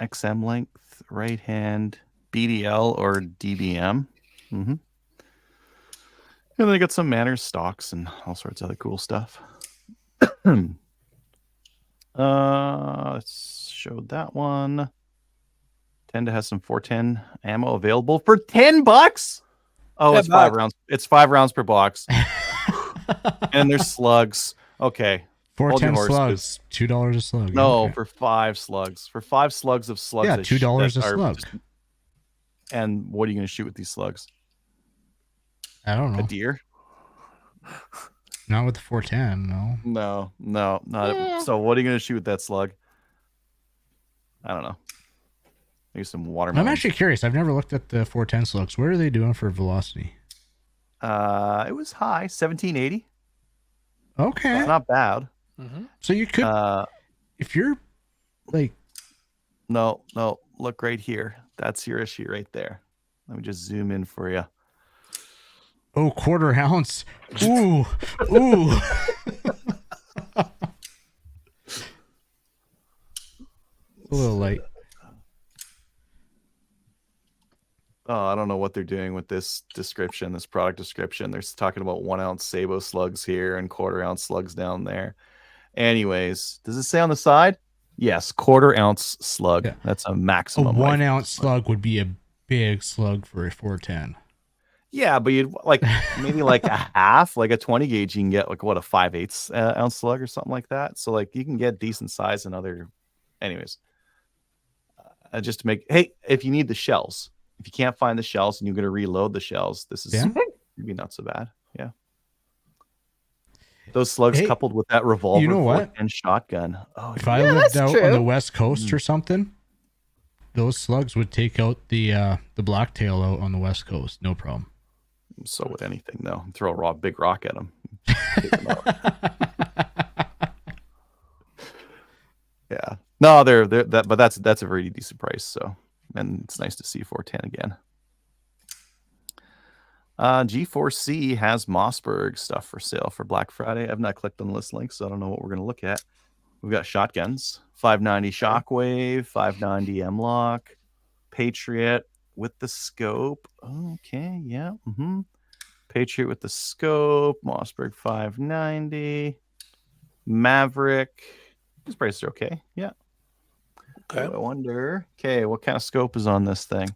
XM length, right hand, BDL or DBM. Mm-hmm. And they got some Manners stocks and all sorts of other cool stuff. Let's show that one. Tenda has some 410 ammo available for $10. Oh, it's 5 $10. rounds. It's 5 rounds per box. And there's slugs. Okay. Hold your 410 horses. slugs, $2 a slug. No, Okay. for 5 slugs. For 5 slugs of slugs. Yeah, that $2 that a are slug. just- And what are you going to shoot with these slugs? I don't A know. deer? Not with the 410, no. No, not. Yeah. So what are you going to shoot with that slug? I don't know. Maybe some watermelon. I'm actually curious. I've never looked at the 410 slugs. What are they doing for velocity? It was high, 1780. Okay. It's not bad. Mhm. So you could, if you're like, No, look right here. That's your issue right there. Let me just zoom in for you. oh, quarter ounce. Ooh, ooh. A little light. Oh, I don't know what they're doing with this description, this product description. They're talking about 1 ounce Sabo slugs here and quarter ounce slugs down there. Anyways, does it say on the side? Yes, quarter ounce slug. Yeah. That's a A maximum. 1 rifle ounce slug would be a big slug for a 410. Yeah, but you'd like maybe like a half, like a 20 gauge. You can get like what, a 5/8 ounce slug or something like that. So like you can get decent size in other. Anyways, just to make, hey, if you need the shells, if you can't find the shells and you're going to reload the shells, this is Yeah. maybe not so bad. Yeah. Those slugs Hey, coupled with that revolver you know what? and shotgun. Oh, If yeah, I Yeah, lived that's out on the true. West Coast or something, those slugs would take out the blacktail out on the West Coast. No problem. so would anything though. Throw a big rock at them. Yeah. No, they're that, but that's a very decent price. So, and it's nice to see 410 again. G4C has Mossberg stuff for sale for Black Friday. I've not clicked on the list link, so I don't know what we're going to look at. We've got shotguns, 590 Shockwave, 590 M-Lock, Patriot with the scope. Okay, yeah. Patriot with the scope, Mossberg 590, Maverick. These prices are okay. Yeah. Okay. I wonder. Okay, what kind of scope is on this thing?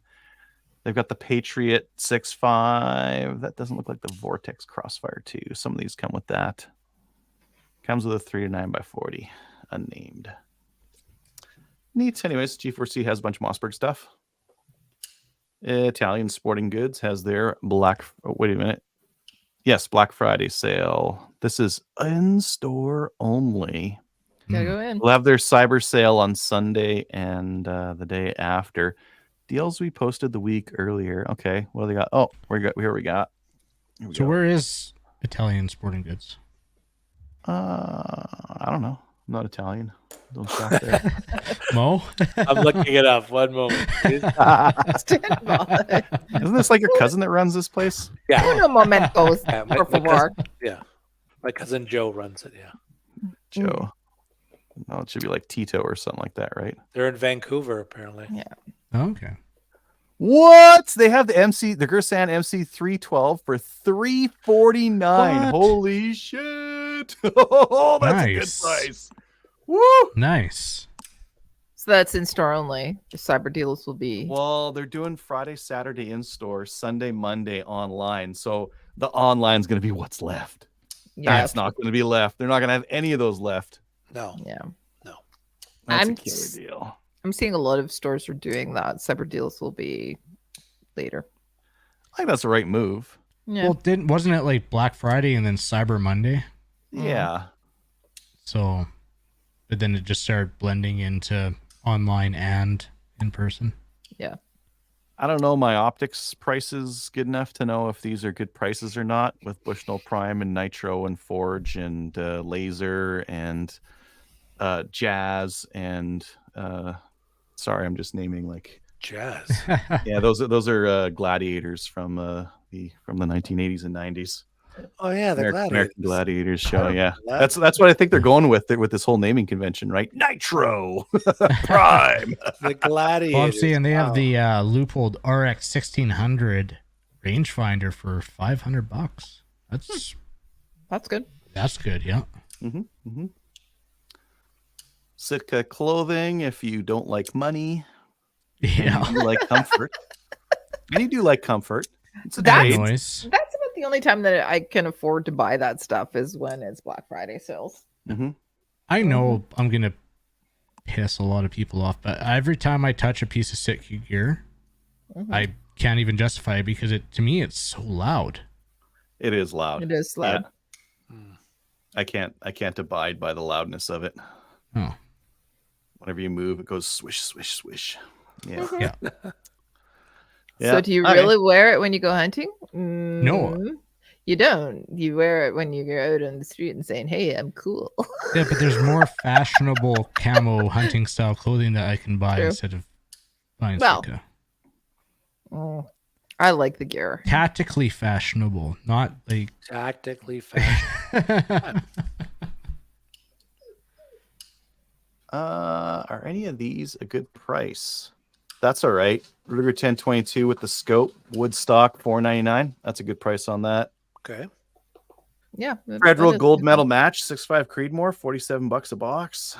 They've got the Patriot 6.5. That doesn't look like the Vortex Crossfire 2. Some of these come with that. Comes with a 3 to 9x40. Unnamed. Neat. Anyways, G4C has a bunch of Mossberg stuff. Italian Sporting Goods has their wait a minute. Yes, Black Friday sale. This is in store only. Gotta go in. We'll have their cyber sale on Sunday and the day after. Deals we posted the week earlier. Okay, what do they got? Oh, here we got. Here we So go. where is Italian Sporting Goods? I don't know. I'm not Italian. Don't shop there. Mo? I'm looking it up. One moment, please. Isn't this like your cousin that runs this place? Yeah, Uno momentos, Yeah, por favor. my cousin Joe runs it. Yeah, Joe. No, it should be like Tito or something like that, right? they're in Vancouver apparently. Yeah. Okay. What? They have the Gersan MC 312 for $349. What? Holy shit! Oh, that's Nice. a good price. Woo! Nice. So that's in store only. The cyber deals will be. Well, they're doing Friday, Saturday in store, Sunday, Monday online. So the online's going to be what's left. Yeah. That's not going to be left. They're not going to have any of those left. No, Yeah. That's I'm a killer deal. I'm seeing a lot of stores are doing that. Cyber deals will be later. I think that's the right move. Yeah. Well, wasn't it like Black Friday and then Cyber Monday? Yeah. So, but then it just started blending into online and in person. I don't know my optics prices good enough to know if these are good prices or not with Bushnell Prime and Nitro and Forge and Laser and Jazz and sorry, I'm just naming like jazz. yeah, those are gladiators from the 1980s and 90s. Oh yeah, the American Gladiators show. Oh, Yeah, glad- that's what I think they're going with this whole naming convention, right? Nitro Prime. The gladiators. Well, I'm seeing they have Wow. the Leupold RX 1600 rangefinder for $500. That's good. That's good. Yeah. Sitka clothing. If you don't like money, Yeah. You like comfort. And you do like comfort. It's a That's- trade. Noise. That's about the only time that I can afford to buy that stuff is when it's Black Friday sales. Mm-hmm. I know I'm gonna piss a lot of people off, but every time I touch a piece of Sitka gear, I can't even justify it because to me it's so loud. It is loud. It is loud. Yeah. I can't abide by the loudness of it. Oh. Whenever you move, it goes swish, swish, swish. Yeah. Yeah. Yeah. So do you Okay. really wear it when you go hunting? No. You don't. You wear it when you're out on the street and saying, "Hey, I'm cool." Yeah, but there's more fashionable camo hunting style clothing that I can buy True. instead of buying Well. Sitka. I like the gear. Tactically fashionable, not like Tactically fashion. Are any of these a good price? That's all right. Ruger 1022 with the scope, Woodstock $4.99. That's a good price on that. Okay. Yeah. Federal that is gold good. medal match, 6.5 Creedmoor, $47 a box.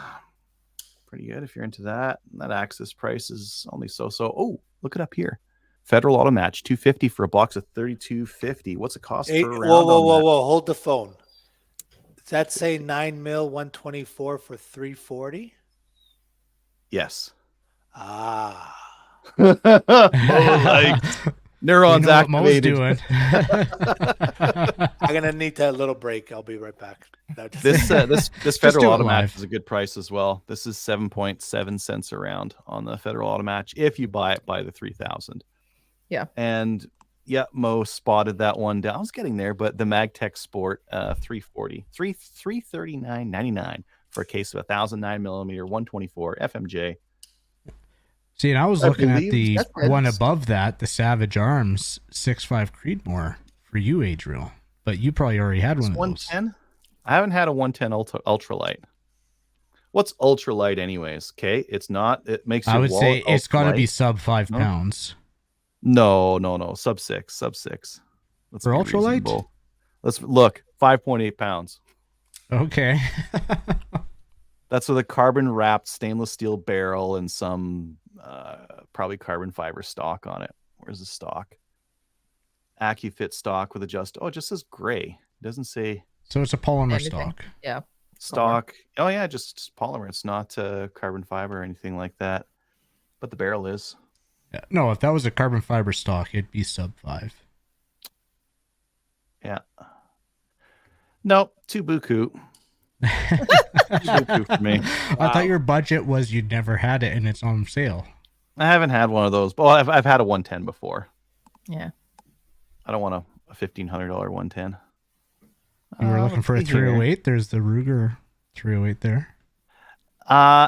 Pretty good if you're into that. That Axis price is only so. Oh, look it up here. Federal auto match, $250 for a box of $32.50. What's it cost per round? Whoa. on that? Hold the phone. Does that say 9 mil 124 for 340? Yes. Ah. Mo likes. Neurons we know what Mo's activated. doing. I'm gonna need that little break. I'll be right back. No, just- This federal do it auto match live. is a good price as well. This is 7.7 cents a round on the federal auto match if you buy it by the 3,000. Yeah. And yeah, Mo spotted that one down. I was getting there, but the Magtech Sport 340, 339.99 for a case of 1,009 millimeter 124 FMJ. See, and I was I looking at believe the that's good. one above that, the Savage Arms 6.5 Creedmoor for you, Adriel. But you probably already had one of those. 110. I haven't had a 110 ultralight. What's ultralight, anyways? Okay, it's not. It makes. I your would say wallet it's got to be ultralight. sub 5 No. pounds. No. Sub six. Let's For be ultralight? reasonable. Let's look. 5.8 pounds. Okay. That's with a carbon wrapped stainless steel barrel and some probably carbon fiber stock on it. Where's the stock? AccuFit stock with adjust. Oh, it just says gray. It doesn't say So it's a polymer Anything. stock. Yeah. stock. Oh yeah, just polymer. It's not carbon fiber or anything like that. But the barrel is. Yeah. No, if that was a carbon fiber stock, it'd be sub 5. Yeah. Nope. Too buku. Too buku for me. I thought your budget was you'd never had it and it's on sale. I haven't had one of those. Well, I've had a 110 before. Yeah. I don't want a $1,500 110. You were looking for a let's see here. 308. There's the Ruger 308 there.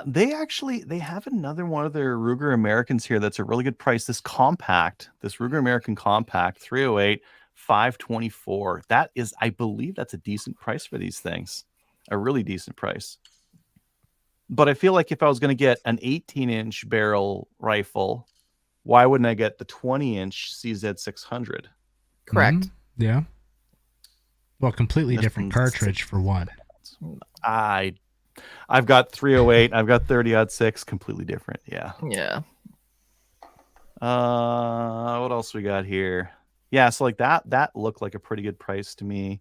They have another one of their Ruger Americans here that's a really good price. This Ruger American compact 308 524. That is, I believe that's a decent price for these things. A really decent price. But I feel like if I was going to get an 18-inch barrel rifle, why wouldn't I get the 20-inch CZ600? Correct. Mhm. Yeah. Well, completely This different one's cartridge for one. I've got 308, I've got 30-06, completely different. Yeah. Yeah. What else we got here? Yeah, so like that looked like a pretty good price to me.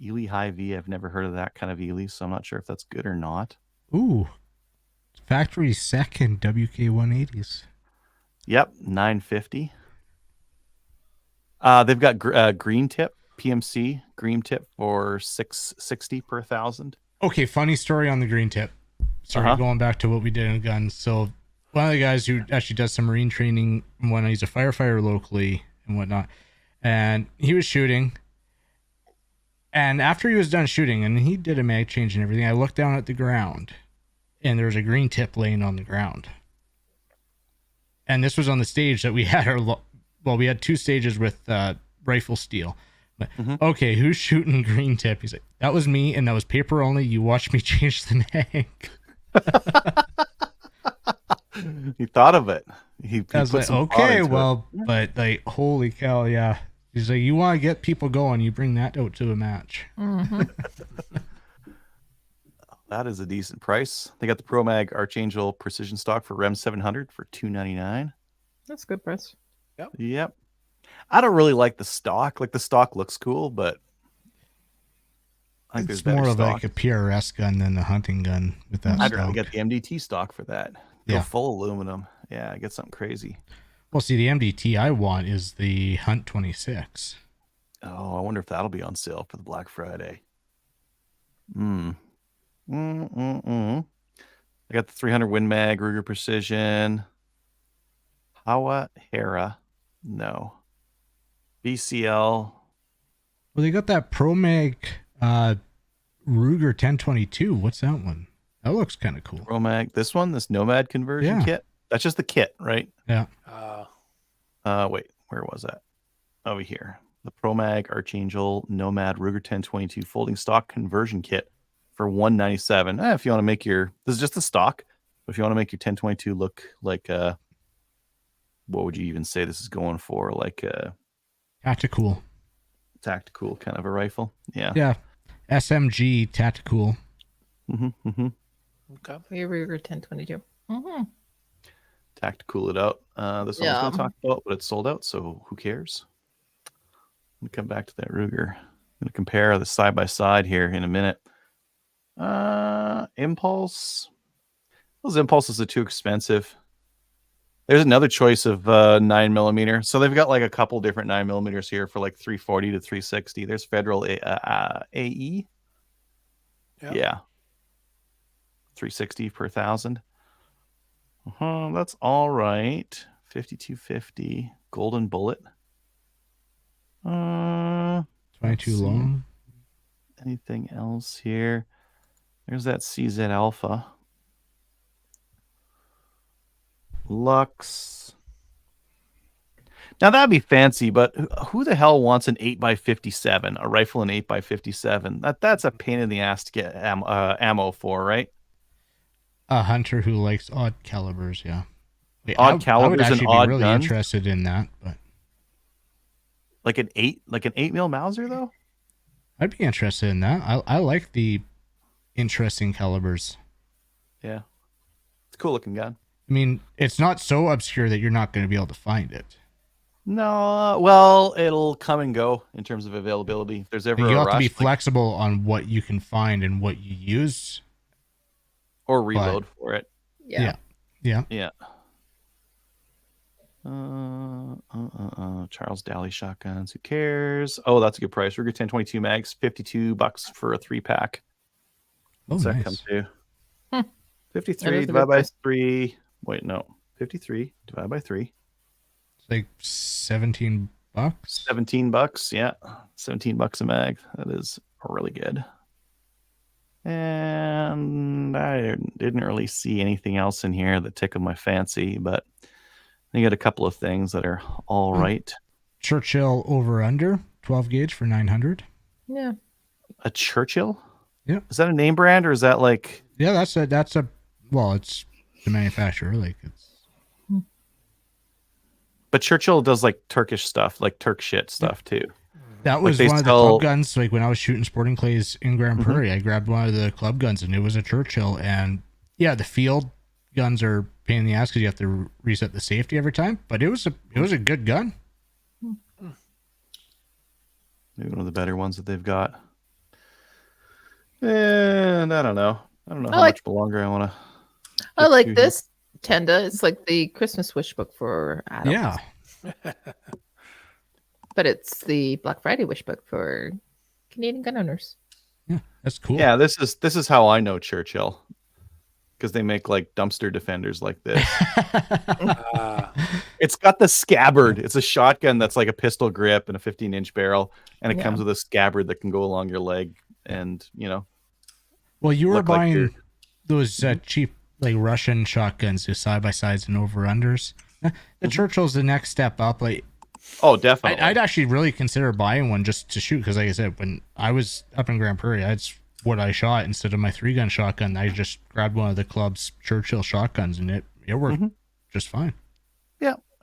Ely Hy-V, I've never heard of that kind of Ely, so I'm not sure if that's good or not. Ooh. Factory second WK180s. Yep, 950. They've got green tip PMC green tip for 660 per 1,000. Okay, funny story on the green tip. Sorry, Uh-huh. going back to what we did in guns. So one of the guys who actually does some marine training when he's a firefighter locally and whatnot, and he was shooting. And after he was done shooting, and he did a mag change and everything, I looked down at the ground, and there was a green tip laying on the ground. And this was on the stage that we had we had 2 stages with rifle steel. But, okay, who's shooting green tip? He's like, that was me, and that was paper only. You watched me change the mag. He thought of it. He I was put like, some thought okay, into it. well, but like, holy cow, yeah. He's like, you want to get people going, you bring that out to a match. Mm-hmm. That is a decent price. They got the Pro Mag Archangel Precision stock for REM 700 for $299. That's a good price. Yep. I don't really like the stock. Like the stock looks cool, but I think It's there's better more of stock. like a PRS gun than a hunting gun with that I'd rather stock. get the MDT stock for that. Go Yeah. full aluminum. Yeah, get something crazy. Well, see, the MDT I want is the Hunt 26. Oh, I wonder if that'll be on sale for the Black Friday. I got the 300 Win Mag, Ruger Precision, Hawa Hera, no, BCL. Well, they got that Pro Mag Ruger 1022. What's that one? That looks kind of cool. Pro Mag. This one, this Nomad conversion Yeah. kit. That's just the kit, right? Yeah. Wait, where was that? Over here. The Pro Mag Archangel Nomad Ruger 1022 folding stock conversion kit for $197. If you want to make your, this is just the stock, but if you want to make your 1022 look like what would you even say this is going for? Like a Tactical. tactical kind of a rifle. Yeah. Yeah. SMG Tactical. Okay. Your Ruger 1022. Mm-hmm. Tactical it out. This one I was Yeah. going to talk about, but it's sold out, so who cares? Let me come back to that Ruger. I'm going to compare the side by side here in a minute. Impulse. Those impulses are too expensive. There's another choice of 9mm. So they've got like a couple different 9mm here for like 340 to 360. There's Federal AE. Yeah. 360 per thousand. That's all right. 5250 Golden Bullet. 22 Let's see. long. Anything else here? There's that CZ Alpha. Lux. Now that'd be fancy, but who the hell wants an 8x57? A rifle in 8x57? That's a pain in the ass to get ammo for, right? A hunter who likes odd calibers, yeah. Wait, Odd I would calibers and actually odd be really guns? interested in that, but Like an 8mm Mauser though? I'd be interested in that. I like the interesting calibers. Yeah. It's a cool looking gun. I mean, it's not so obscure that you're not going to be able to find it. No, well, it'll come and go in terms of availability. If there's ever You a have to be rush, like, flexible on what you can find and what you use. or reload for it. Yeah. Yeah. Charles Daly shotguns. Who cares? Oh, that's a good price. Ruger 1022 mags, $52 for a 3-pack. Oh, What's that nice. come to? That 53 is a divided good by price. 3. Wait, no. 53 divided by 3. It's like $17. $17. Yeah. $17 a mag. That is really good. And I didn't really see anything else in here that tickled my fancy, but they got a couple of things that are all right. Churchill over under 12 gauge for 900. Yeah. A Churchill? Yeah. Is that a name brand or is that like Yeah, that's a well, it's the manufacturer. Like it's but Churchill does like Turkish stuff, like Turk shit stuff too. that was they one of the sell- club guns. Like when I was shooting sporting clays in Grand Prairie, I grabbed one of the club guns and it was a Churchill. And yeah, the field guns are a pain in the ass because you have to reset the safety every time. But it was a good gun. Maybe one of the better ones that they've got. And I don't know. I don't know how like- much longer I want to. I like this Tenda. It's like the Christmas wish book for adults. Yeah. But it's the Black Friday wish book for Canadian gun owners. Yeah, that's cool. Yeah, this is how I know Churchill, because they make like dumpster defenders like this. It's got the scabbard. It's a shotgun that's like a pistol grip and a 15-inch barrel, and it Yeah. comes with a scabbard that can go along your leg, and Well, you were look like buying you're- those cheap like Russian shotguns, with side by sides and over unders. The Churchill's the next step up. Like oh, definitely. I'd actually really consider buying one just to shoot, because like I said, when I was up in Grand Prairie, that's what I shot instead of my 3-gun shotgun. I just grabbed one of the club's Churchill shotguns, and it worked just fine.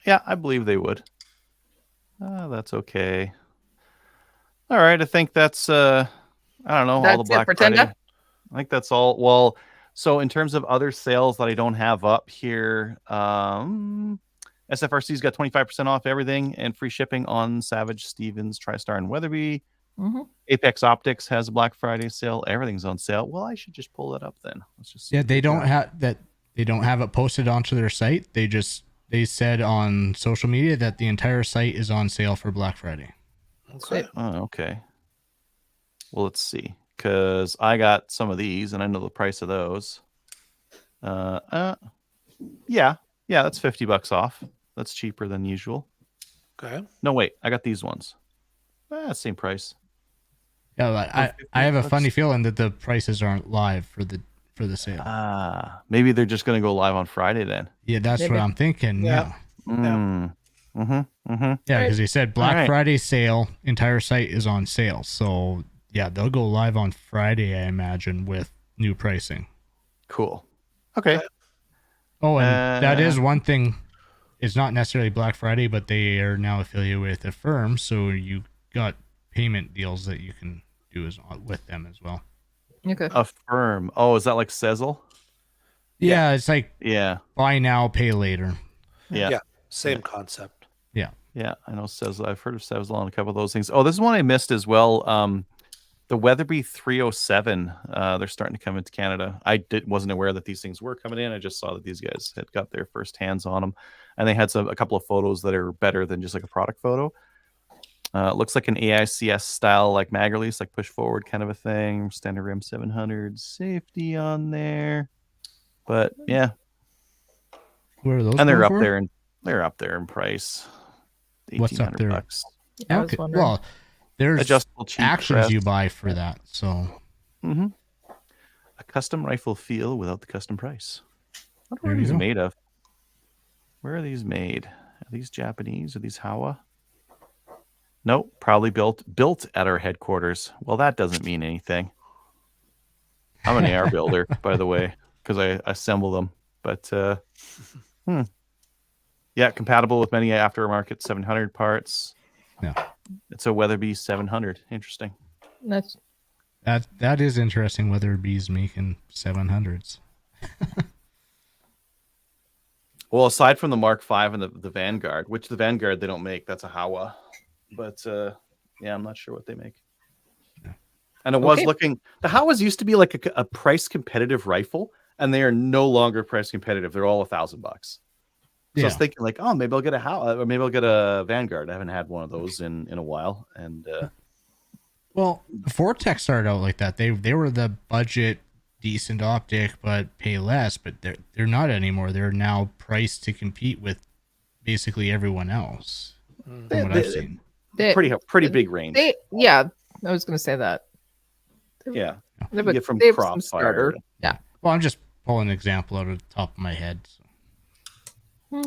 Yeah, I believe they would. That's okay. All right, I think that's I don't know, all That's the it Black for Friday. Tenda? I think that's all. Well, so in terms of other sales that I don't have up here, SFRC's got 25% off everything and free shipping on Savage, Stevens, TriStar, and Weatherby. Mhm. Apex Optics has a Black Friday sale. Everything's on sale. Well, I should just pull that up then. Let's just see Yeah, what they don't got. have that. They don't have it posted onto their site. They said on social media that the entire site is on sale for Black Friday. Okay. Oh, okay. Well, let's see. Because I got some of these and I know the price of those. Yeah, that's $50 off. That's cheaper than usual. Okay. No, wait, I got these ones. Same price. Yeah, I have a funny feeling that the prices aren't live for the sale. Maybe they're just going to go live on Friday then. Yeah, that's Maybe. what I'm thinking. Yeah. Yeah, Mm-hmm. yeah, because they said Black Alright. Friday sale, entire site is on sale. So yeah, they'll go live on Friday, I imagine, with new pricing. Cool. Okay. Oh, and that is Uh, one thing. It's not necessarily Black Friday, but they are now affiliated with Affirm, so you got payment deals that you can do with them as well. Okay. Affirm. Oh, is that like Sezzle? Yeah, it's like Yeah. buy now, pay later. Yeah. Yeah. Same concept. Yeah, I know Sezzle. I've heard of Sezzle on a couple of those things. Oh, this is one I missed as well. The Weatherby 307. They're starting to come into Canada. I wasn't aware that these things were coming in. I just saw that these guys had got their first hands on them, and they had a couple of photos that are better than just like a product photo. It looks like an AICS style, like mag release, like push forward kind of a thing. Standard RAM 700 safety on there, but yeah, Where are those? and they're going up for? there and they're up there in price. What's up there? $1,800. I was Okay. wondering. Well, there's Adjustable cheek actions rest. you buy for that. So Mm-hmm. A custom rifle feel without the custom price. What There are you these go. made of? Where are these made? Are these Japanese? Are these Hawa? Nope, probably built at our headquarters. Well, that doesn't mean anything. I'm an AR builder, by the way, because I assemble them. But yeah, compatible with many aftermarket 700 parts. Yeah. It's a Weatherby 700. Interesting. That's that is interesting. Weatherby's making 700s. Well, aside from the Mark V and the Vanguard, which the Vanguard they don't make, that's a Hawa. But yeah, I'm not sure what they make. Yeah. And it was Okay. looking, the Hawas used to be like a price competitive rifle, and they are no longer price competitive. They're all $1,000. So I was thinking like, oh, maybe I'll get a Hawa, or maybe I'll get a Vanguard. I haven't had one of those in a while, and Well, Vortex started out like that. They were the budget, decent optic, but pay less. But they're not anymore. They're now priced to compete with basically everyone else. From what I've seen. they, pretty big range. yeah, I was going to say that. Yeah, They you have, get from they have some Crossfire. starter. Yeah. Well, I'm just pulling an example out of the top of my head. So.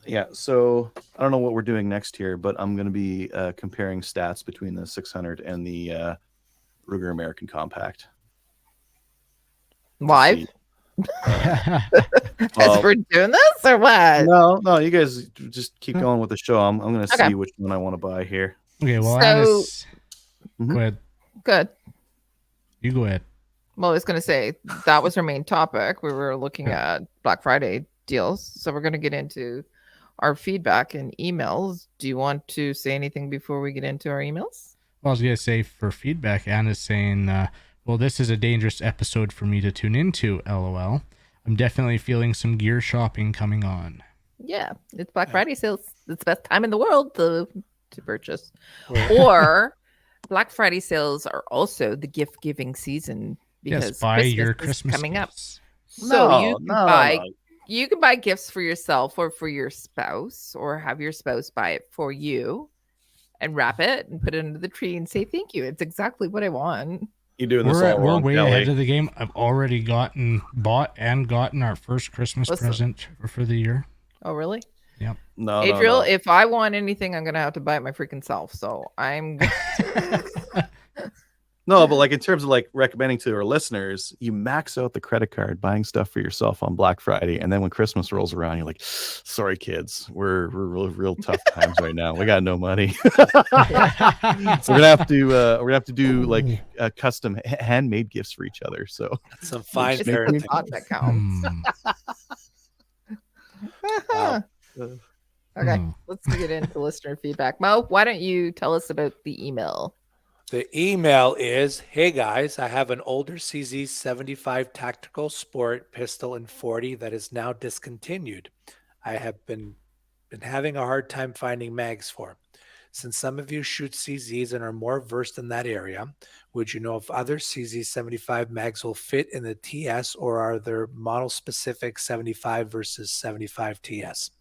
Yeah, so I don't know what we're doing next here, but I'm going to be comparing stats between the 600 and the Ruger American Compact. Live? Yeah. As we're doing this or what? No, you guys just keep going with the show. I'm going to Okay. see which one I want to buy here. Okay, well, So- Anna's, Mhm. go ahead. Good. You go ahead. Well, I was going to say that was our main topic. We were looking at Black Friday deals. So we're going to get into our feedback and emails. Do you want to say anything before we get into our emails? Well, I was gonna say for feedback, Anna's saying, "Well, this is a dangerous episode for me to tune into." LOL. I'm definitely feeling some gear shopping coming on. Yeah, it's Black Friday sales. It's the best time in the world to purchase. Or Black Friday sales are also the gift giving season because Yes, buy your is Christmas coming up. gifts. So you can buy no. you can buy gifts for yourself or for your spouse, or have your spouse buy it for you and wrap it and put it under the tree and say thank you. It's exactly what I want. You're doing this We're all wrong, way Kelly. ahead of the game. I've already bought our first Christmas Listen. present for the year. Oh, really? No, Adriel, no. if I want anything, I'm gonna have to buy it my freaking self. So I'm No, but like in terms of like recommending to our listeners, you max out the credit card buying stuff for yourself on Black Friday, and then when Christmas rolls around, you're like, "Sorry, kids, we're real tough times right now. We got no money, so we're gonna have to do like custom handmade gifts for each other." So Some fine It's the parenting. thought that counts. Wow. Okay, Hmm. let's get into listener feedback. Mo, why don't you tell us about the email? The email is, "Hey guys, I have an older CZ 75 tactical sport pistol in 40 that is now discontinued. I have been having a hard time finding mags for. Since some of you shoot CZs and are more versed in that area, would you know if other CZ 75 mags will fit in the TS, or are there model specific 75 versus 75 TS?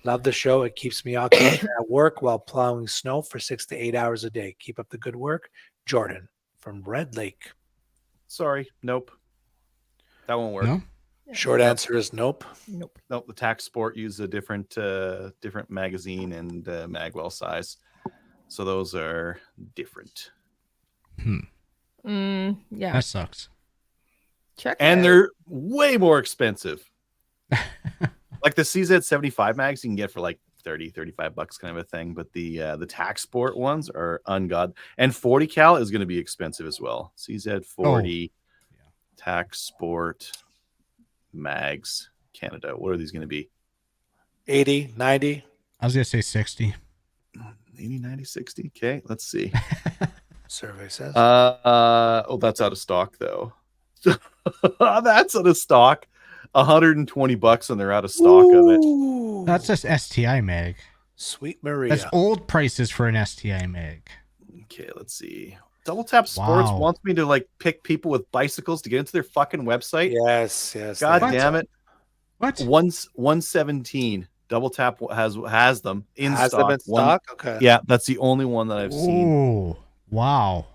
Love the show. It keeps me occupied at work while plowing snow for 6 to 8 hours a day. Keep up the good work. Jordan from Red Lake." sorry, nope, that won't work. No? Short answer is nope. Nope. Nope, the Tac Sport uses a different magazine and magwell size, so those are different, Yeah. That sucks. Check. and out. they're way more expensive. Like the CZ 75 mags you can get for like 30-35 bucks kind of a thing, but the Tac Sport ones are ungod, and 40 cal is going to be expensive as well. CZ 40 Tac Sport mags Canada, what are these going to be? 80, 90. I was gonna say 60. 80, 90, 60. Okay, let's see. Survey says. Oh, that's out of stock though. That's out of stock. 120 bucks and they're out of stock of it. Ooh, That's just STI mag. Sweet Maria. That's old prices for an STI mag. Okay, let's see. Double Tap Sports Wow. wants me to like pick people with bicycles to get into their fucking website. Yes. God they- damn it. What? 117. Double Tap has them in Has stock. them in stock? Okay. Yeah, that's the only one that I've seen. Oh, wow.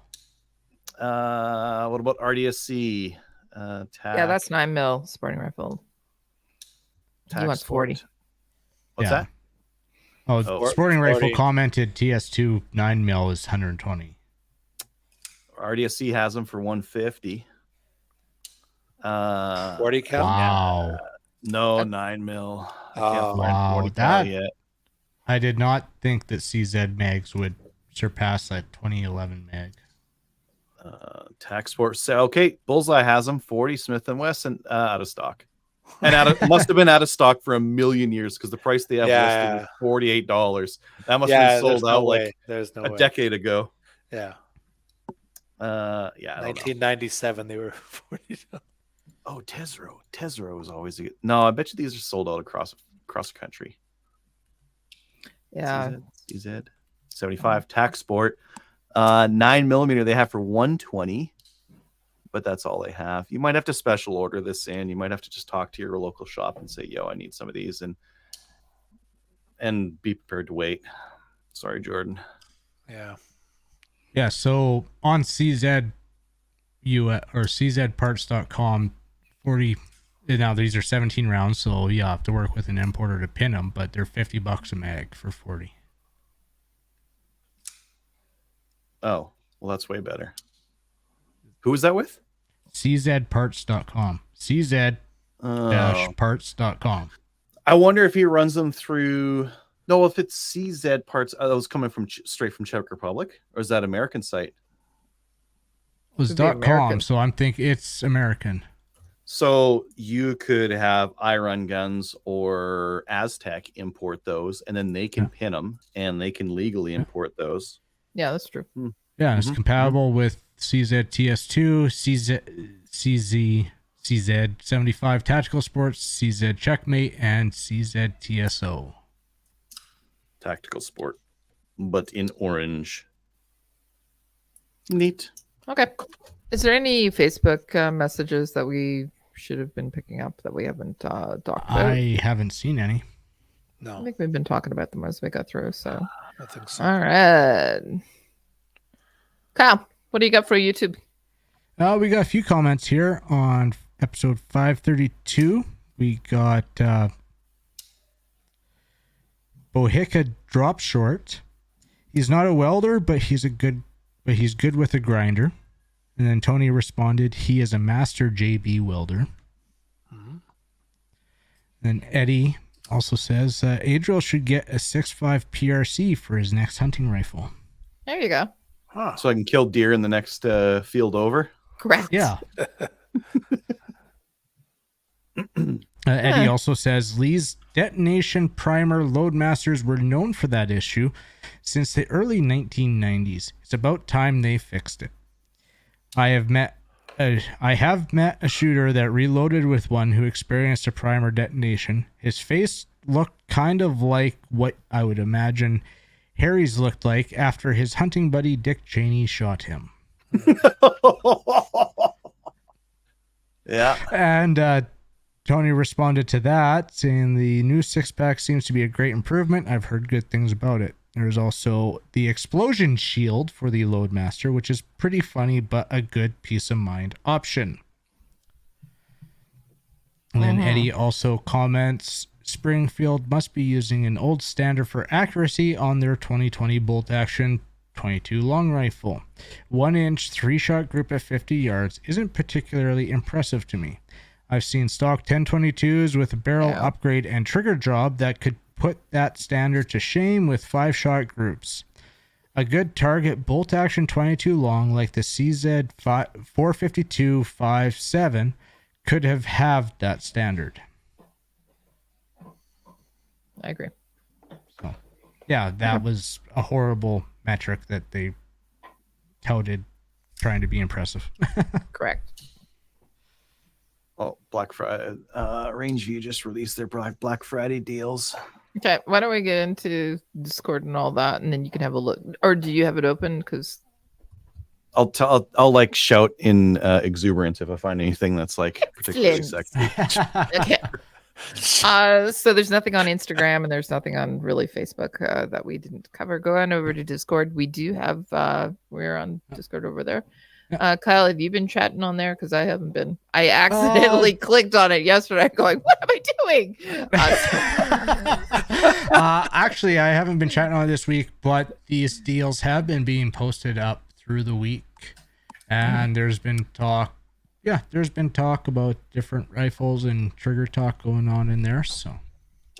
What about RDSC? Yeah, that's 9 mil sporting rifle. Tac he wants 40. Sport. What's Yeah. that? Oh, Oh, Sporting Rifle 40. commented TS2 9 mil is 120. RDSC has them for 150. 40 cal? Wow. No, 9 mil. I can't Oh. find Wow, 40 cal that- yet. I did not think that CZ mags would surpass that 2011 mag. Tac Sport. So okay, Bullseye has them 40. Smith and Wesson out of stock, and must have been out of stock for a million years because the price they have listed is $48. That must have been there's sold no out way. like There's no a way. decade ago. Yeah. Yeah, I don't know. 1997, they were 40. Oh, Tesro. Tesro is always a good. No, I bet you these are sold out across the country. Yeah. CZ 75 Tac Sport. 9mm they have for 120, but that's all they have. You might have to special order this in. You might have to just talk to your local shop and say, "Yo, I need some of these," and be prepared to wait. Sorry, Jordan. Yeah. Yeah, so on CZ or CZparts.com, 40. Now these are 17 rounds, so you have to work with an importer to pin them, but they're $50 a mag for 40. Oh, well, that's way better. Who was that with? CZparts.com. Oh. CZ-parts.com. I wonder if he runs them through. No, if it's CZ Parts, that was coming from straight from Czech Republic, or is that American site? It was Could be .com, American. so I'm thinking it's American. So you could have iRun Guns or Aztec import those, and then they can Yeah. pin them, and they can legally import those. Yeah, that's true. Yeah, it's Mhm. compatible with CZ-TS2, CZ-75 Tactical Sports, CZ Checkmate, and CZ-TSO. Tactical Sport, but in orange. Neat. Okay. Is there any Facebook messages that we should have been picking up that we haven't talked about? I haven't seen any. I No, think we've been talking about them as we got through. So, I think so. all right. Kyle, what do you got for YouTube? We got a few comments here on episode 532. We got Bohica Drop Short. He's not a welder, but he's good with a grinder. And then Tony responded, he is a master JB welder. Mhm. Then Eddie also says, Adriel should get a 6.5 PRC for his next hunting rifle. There you go. Huh. So I can kill deer in the next field over. Correct. Yeah. Eddie also says Lee's detonation primer loadmasters were known for that issue since the early 1990s. It's about time they fixed it. I have met a shooter that reloaded with one who experienced a primer detonation. His face looked kind of like what I would imagine Harry's looked like after his hunting buddy Dick Cheney shot him. Yeah. And Tony responded to that, saying the new 6-pack seems to be a great improvement. I've heard good things about it. There's also the explosion shield for the Loadmaster, which is pretty funny, but a good peace of mind option. And then Eddie also comments, Springfield must be using an old standard for accuracy on their 2020 bolt action 22 long rifle. 1-inch 3-shot group at 50 yards isn't particularly impressive to me. I've seen stock 1022s with a barrel upgrade and trigger job that could put that standard to shame with 5-shot groups. A good target bolt action 22 long like the CZ 452-57 could have halved that standard. I agree. So, yeah, that was a horrible metric that they touted trying to be impressive. Correct. Oh, Black Friday. Rangeview just released their Black Friday deals. Okay, why don't we get into Discord and all that, and then you can have a look. Or do you have it open? Because I'll like shout in exuberance if I find anything that's like particularly Excellent. sexy. okay. So there's nothing on Instagram and there's nothing on really Facebook that we didn't cover. Go on over to Discord. We do have we're on Discord over there. Kyle, have you been chatting on there? Because I haven't been. I accidentally clicked on it yesterday, going, "What am I doing?" Actually, I haven't been chatting on it this week, but these deals have been being posted up through the week, and there's been talk. Yeah, there's been talk about different rifles and trigger talk going on in there. So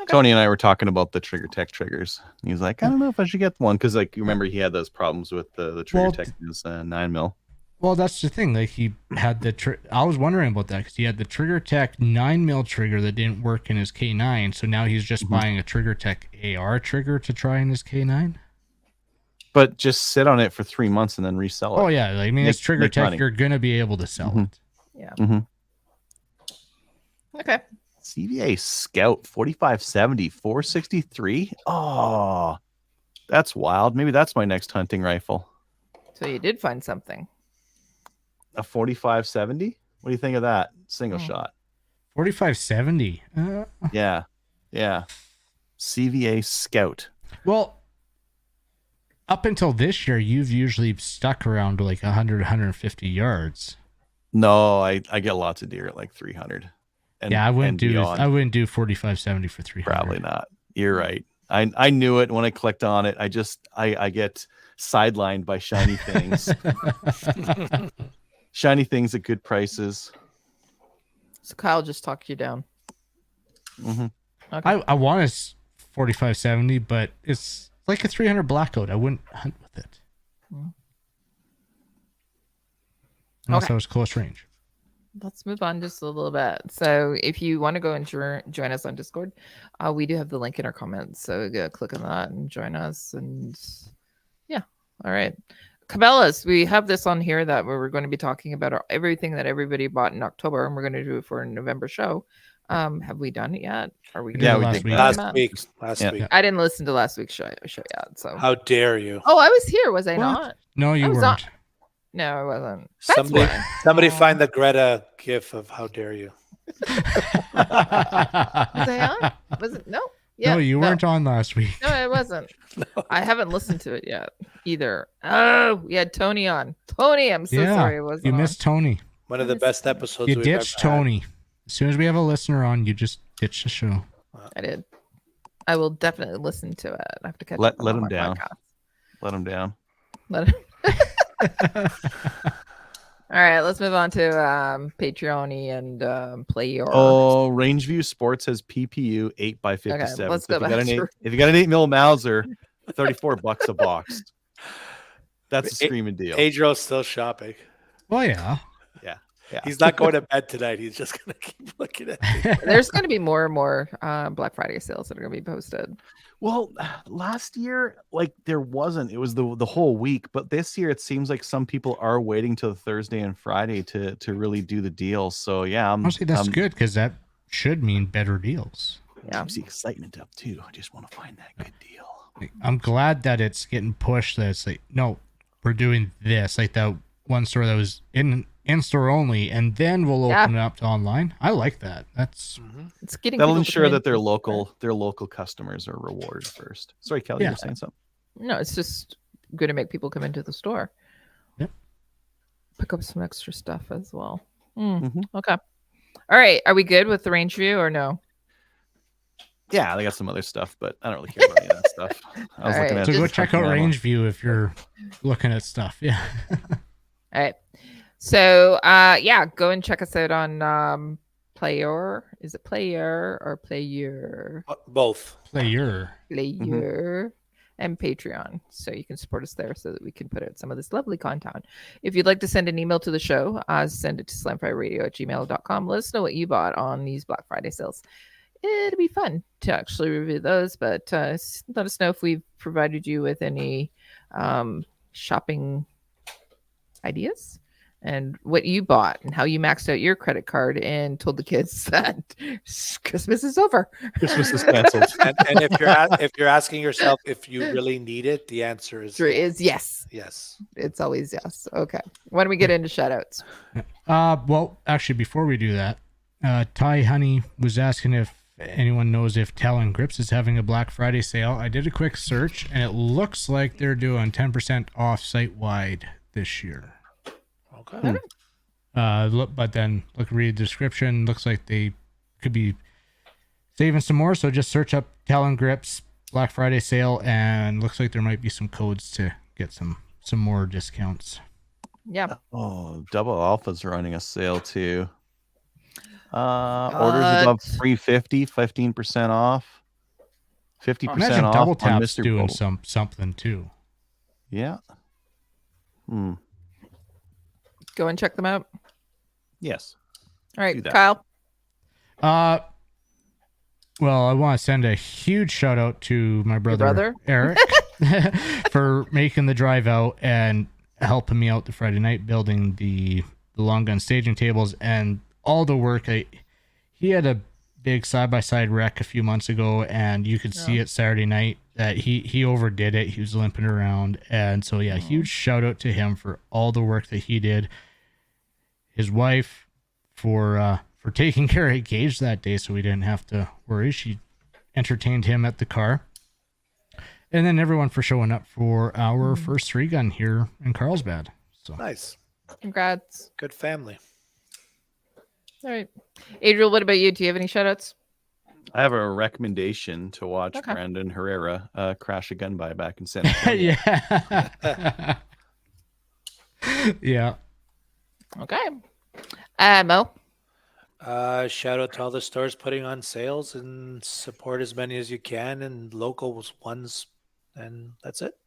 Tony and I were talking about the Trigger Tech triggers. He's like, I don't know if I should get one because, like, you remember he had those problems with the Trigger Tech 9mm. Well, that's the thing. Like he had the I was wondering about that because he had the Trigger Tech 9mm trigger that didn't work in his K9. So now he's just buying a Trigger Tech AR trigger to try in his K9. But just sit on it for 3 months and then resell it. Oh yeah, I mean it's Trigger make Tech. money. You're gonna be able to sell it. Yeah. Mhm. Okay. CVA Scout 4570 463. Oh, that's wild. Maybe that's my next hunting rifle. So you did find something. A 4570. What do you think of that? Single shot. 4570. Yeah. CVA Scout. Well, up until this year, you've usually stuck around like 100, 150 yards. No, I get lots of deer at like 300. And, yeah, I wouldn't do beyond. 4570 for 300. Probably not. You're right. I knew it when I clicked on it. I get sidelined by shiny things. Shiny things at good prices. So Kyle just talked you down. Mm-hmm. Okay. I want a 4570, but it's like a 300 Blackout. I wouldn't hunt with it. Unless Okay. I was close range. Let's move on just a little bit. So if you want to go and join us on Discord, we do have the link in our comments. So go click on that and join us. And yeah, all right. Cabela's, we have this on here that we're going to be talking about everything that everybody bought in October, and we're going to do it for a November show. Have we done it yet? Are we? Yeah, we gonna did. talk Last about week. Yeah. Week. I didn't listen to last week's show yet. So How dare you? oh, I was here, was I What? not? No, you I was weren't. No, I wasn't. That's Somebody, why. somebody find the Greta gif of how dare you. Was I on? Was it? No. Yeah. no, you weren't on last week. No, I wasn't. I haven't listened to it yet either. Oh, we had Tony on. Tony, I'm so sorry I wasn't you on. missed Tony. One of the best episodes You we've ditched ever had. Tony. As soon as we have a listener on, you just ditch the show. I did. I will definitely listen to it. I have to catch Let up on all him my down. podcasts. Let him down. Let him. All right, let's move on to Patreon and Play Your. Oh, Rangeview Sports has PPU 8x57. Okay, let's So go if you got back an to- if you got an 8mm Mauser, $34 a box. That's a screaming deal. Adriel's still shopping. Well, yeah. Yeah. He's not going to bed tonight. He's just going to keep looking at it. There's going to be more and more Black Friday sales that are going to be posted. Well, last year, like there wasn't. It was the whole week. But this year, it seems like some people are waiting till Thursday and Friday to really do the deals. So yeah, Honestly, that's good because that should mean better deals. Yeah. Keeps the excitement up too. I just want to find that good deal. Like, I'm glad that it's getting pushed. That it's like, no, we're doing this. Like that one store that was in store only, and then we'll open it up to online. I like that. That's It's getting That'll people to ensure come that in their to the store. local customers are rewarded first. Sorry, Kelly, you Yeah. were saying something. No, it's just going to make people come into the store. Yep. Pick up some extra stuff as well. Mhm. Okay. All right. Are we good with the range view or no? Yeah, they got some other stuff, but I don't really care about any of that stuff. I was All looking right. at so go Just check out ammo. Rangeview if you're looking at stuff. Yeah. All right. So, yeah, go and check us out on Player. Is it Player or Player? Both. Player. Player and Patreon. So you can support us there so that we can put out some of this lovely content. If you'd like to send an email to the show, send it to slamfireradio@gmail.com. Let us know what you bought on these Black Friday sales. It'll be fun to actually review those, but let us know if we've provided you with any shopping ideas and what you bought and how you maxed out your credit card and told the kids that Christmas is over. Christmas is canceled. And if you're asking yourself if you really need it, the answer is Yes. yes. It's always yes. Okay. Why don't we get into shoutouts? Well, actually, before we do that, Ty Honey was asking if anyone knows if Talon Grips is having a Black Friday sale. I did a quick search, and it looks like they're doing 10% off site-wide this year. Okay. But then read the description. Looks like they could be saving some more. So just search up Talon Grips Black Friday sale, and looks like there might be some codes to get some more discounts. Yeah. Oh, Double Alpha's running a sale too. Orders above 350, 15% off. 50% Imagine off Double on Tap's Mr. doing Bolt. something too. Yeah. Go and check them out. Yes. All right, Do that. Kyle. Well, I want to send a huge shout out to my brother? Eric for making the drive out and helping me out the Friday night building the long gun staging tables and all the work. He had a big side-by-side wreck a few months ago, and you could see it Saturday night that he overdid it. He was limping around, and so yeah, huge shout out to him for all the work that he did. His wife for taking care of Gage that day, so we didn't have to worry. She entertained him at the car, and then everyone for showing up for our first 3-gun here in Carlsbad. So Nice. Congrats. Good family. All right. Adriel, what about you? Do you have any shoutouts? I have a recommendation to watch Okay. Brandon Herrera crash a gun buyback in San Antonio. yeah, yeah. Okay. Mo. Shout out to all the stores putting on sales and support as many as you can and local ones, and that's it.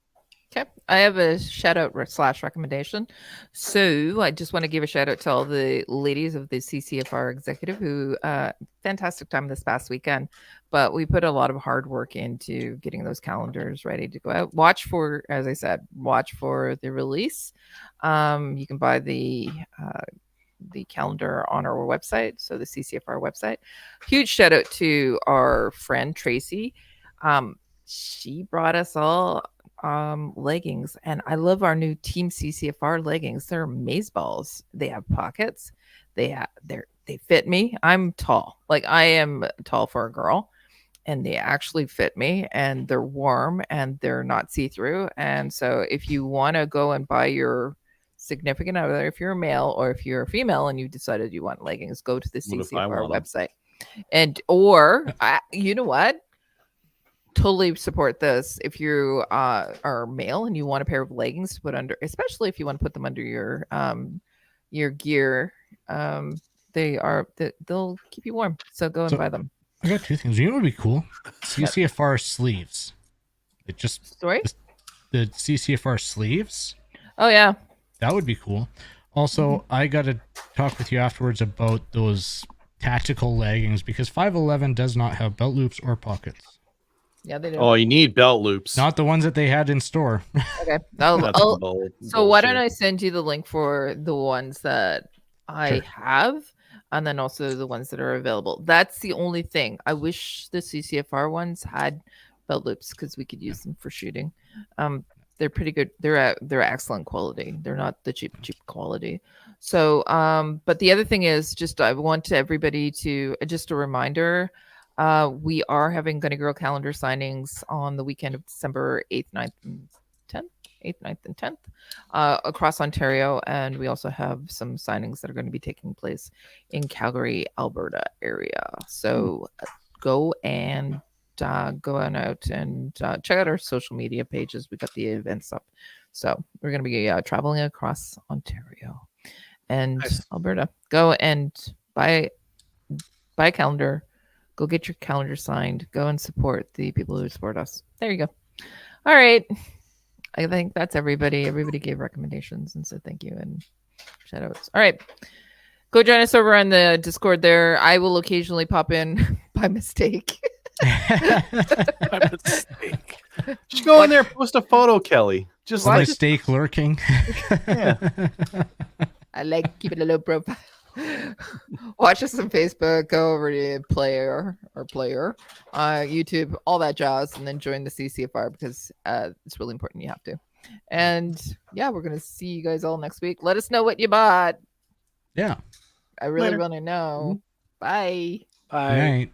Okay. I have a shout out / recommendation. So I just want to give a shout out to all the ladies of the CCFR executive who fantastic time this past weekend. But we put a lot of hard work into getting those calendars ready to go out. Watch for, as I said, watch for the release. You can buy the calendar on our website, so the CCFR website. Huge shout out to our friend Tracy. She brought us all leggings, and I love our new Team CCFR leggings. They're maze balls. They have pockets. They fit me. I'm tall. Like I am tall for a girl, and they actually fit me, and they're warm and they're not see-through. And so if you want to go and buy your significant other, if you're a male or if you're a female and you decided you want leggings, go to the What if I CCFR want 'em? website. And you know what? Totally support this. If you are male and you want a pair of leggings to put under, especially if you want to put them under your your gear. They'll keep you warm. So go and So- buy them. I got two things. You know what would be cool? CCFR sleeves. It just Story? the CCFR sleeves. Oh yeah. That would be cool. Also, I got to talk with you afterwards about those tactical leggings because 511 does not have belt loops or pockets. Yeah, they do. Oh, you need belt loops. Not the ones that they had in store. Okay. That's So why don't bullshit. I send you the link for the ones that I Sure. have, and then also the ones that are available. That's the only thing. I wish the CCFR ones had belt loops because we could use them for shooting. They're pretty good. They're excellent quality. They're not the cheap quality. So, but the other thing is just I want everybody to just a reminder. We are having Gunny Girl calendar signings on the weekend of December 8th, 9th, and 10th. 8th, 9th, and 10th across Ontario. And we also have some signings that are going to be taking place in Calgary, Alberta area. So go and go on out and check out our social media pages. We got the events up. So we're going to be traveling across Ontario and Nice. Alberta. Go and buy a calendar. Go get your calendar signed. Go and support the people who support us. There you go. All right. I think that's everybody. Everybody gave recommendations and said thank you and shout outs. All right. Go join us over on the Discord there. I will occasionally pop in by mistake. By mistake. Just go in there, post a photo, Kelly. Just My like steak lurking. yeah. I like keeping a low profile. Watch us on Facebook. Go over to Player, YouTube, all that jazz, and then join the CCFR because it's really important. You have to. And yeah, we're gonna see you guys all next week. Let us know what you bought. Yeah. I really Later. want to know. Bye. Bye. Good night.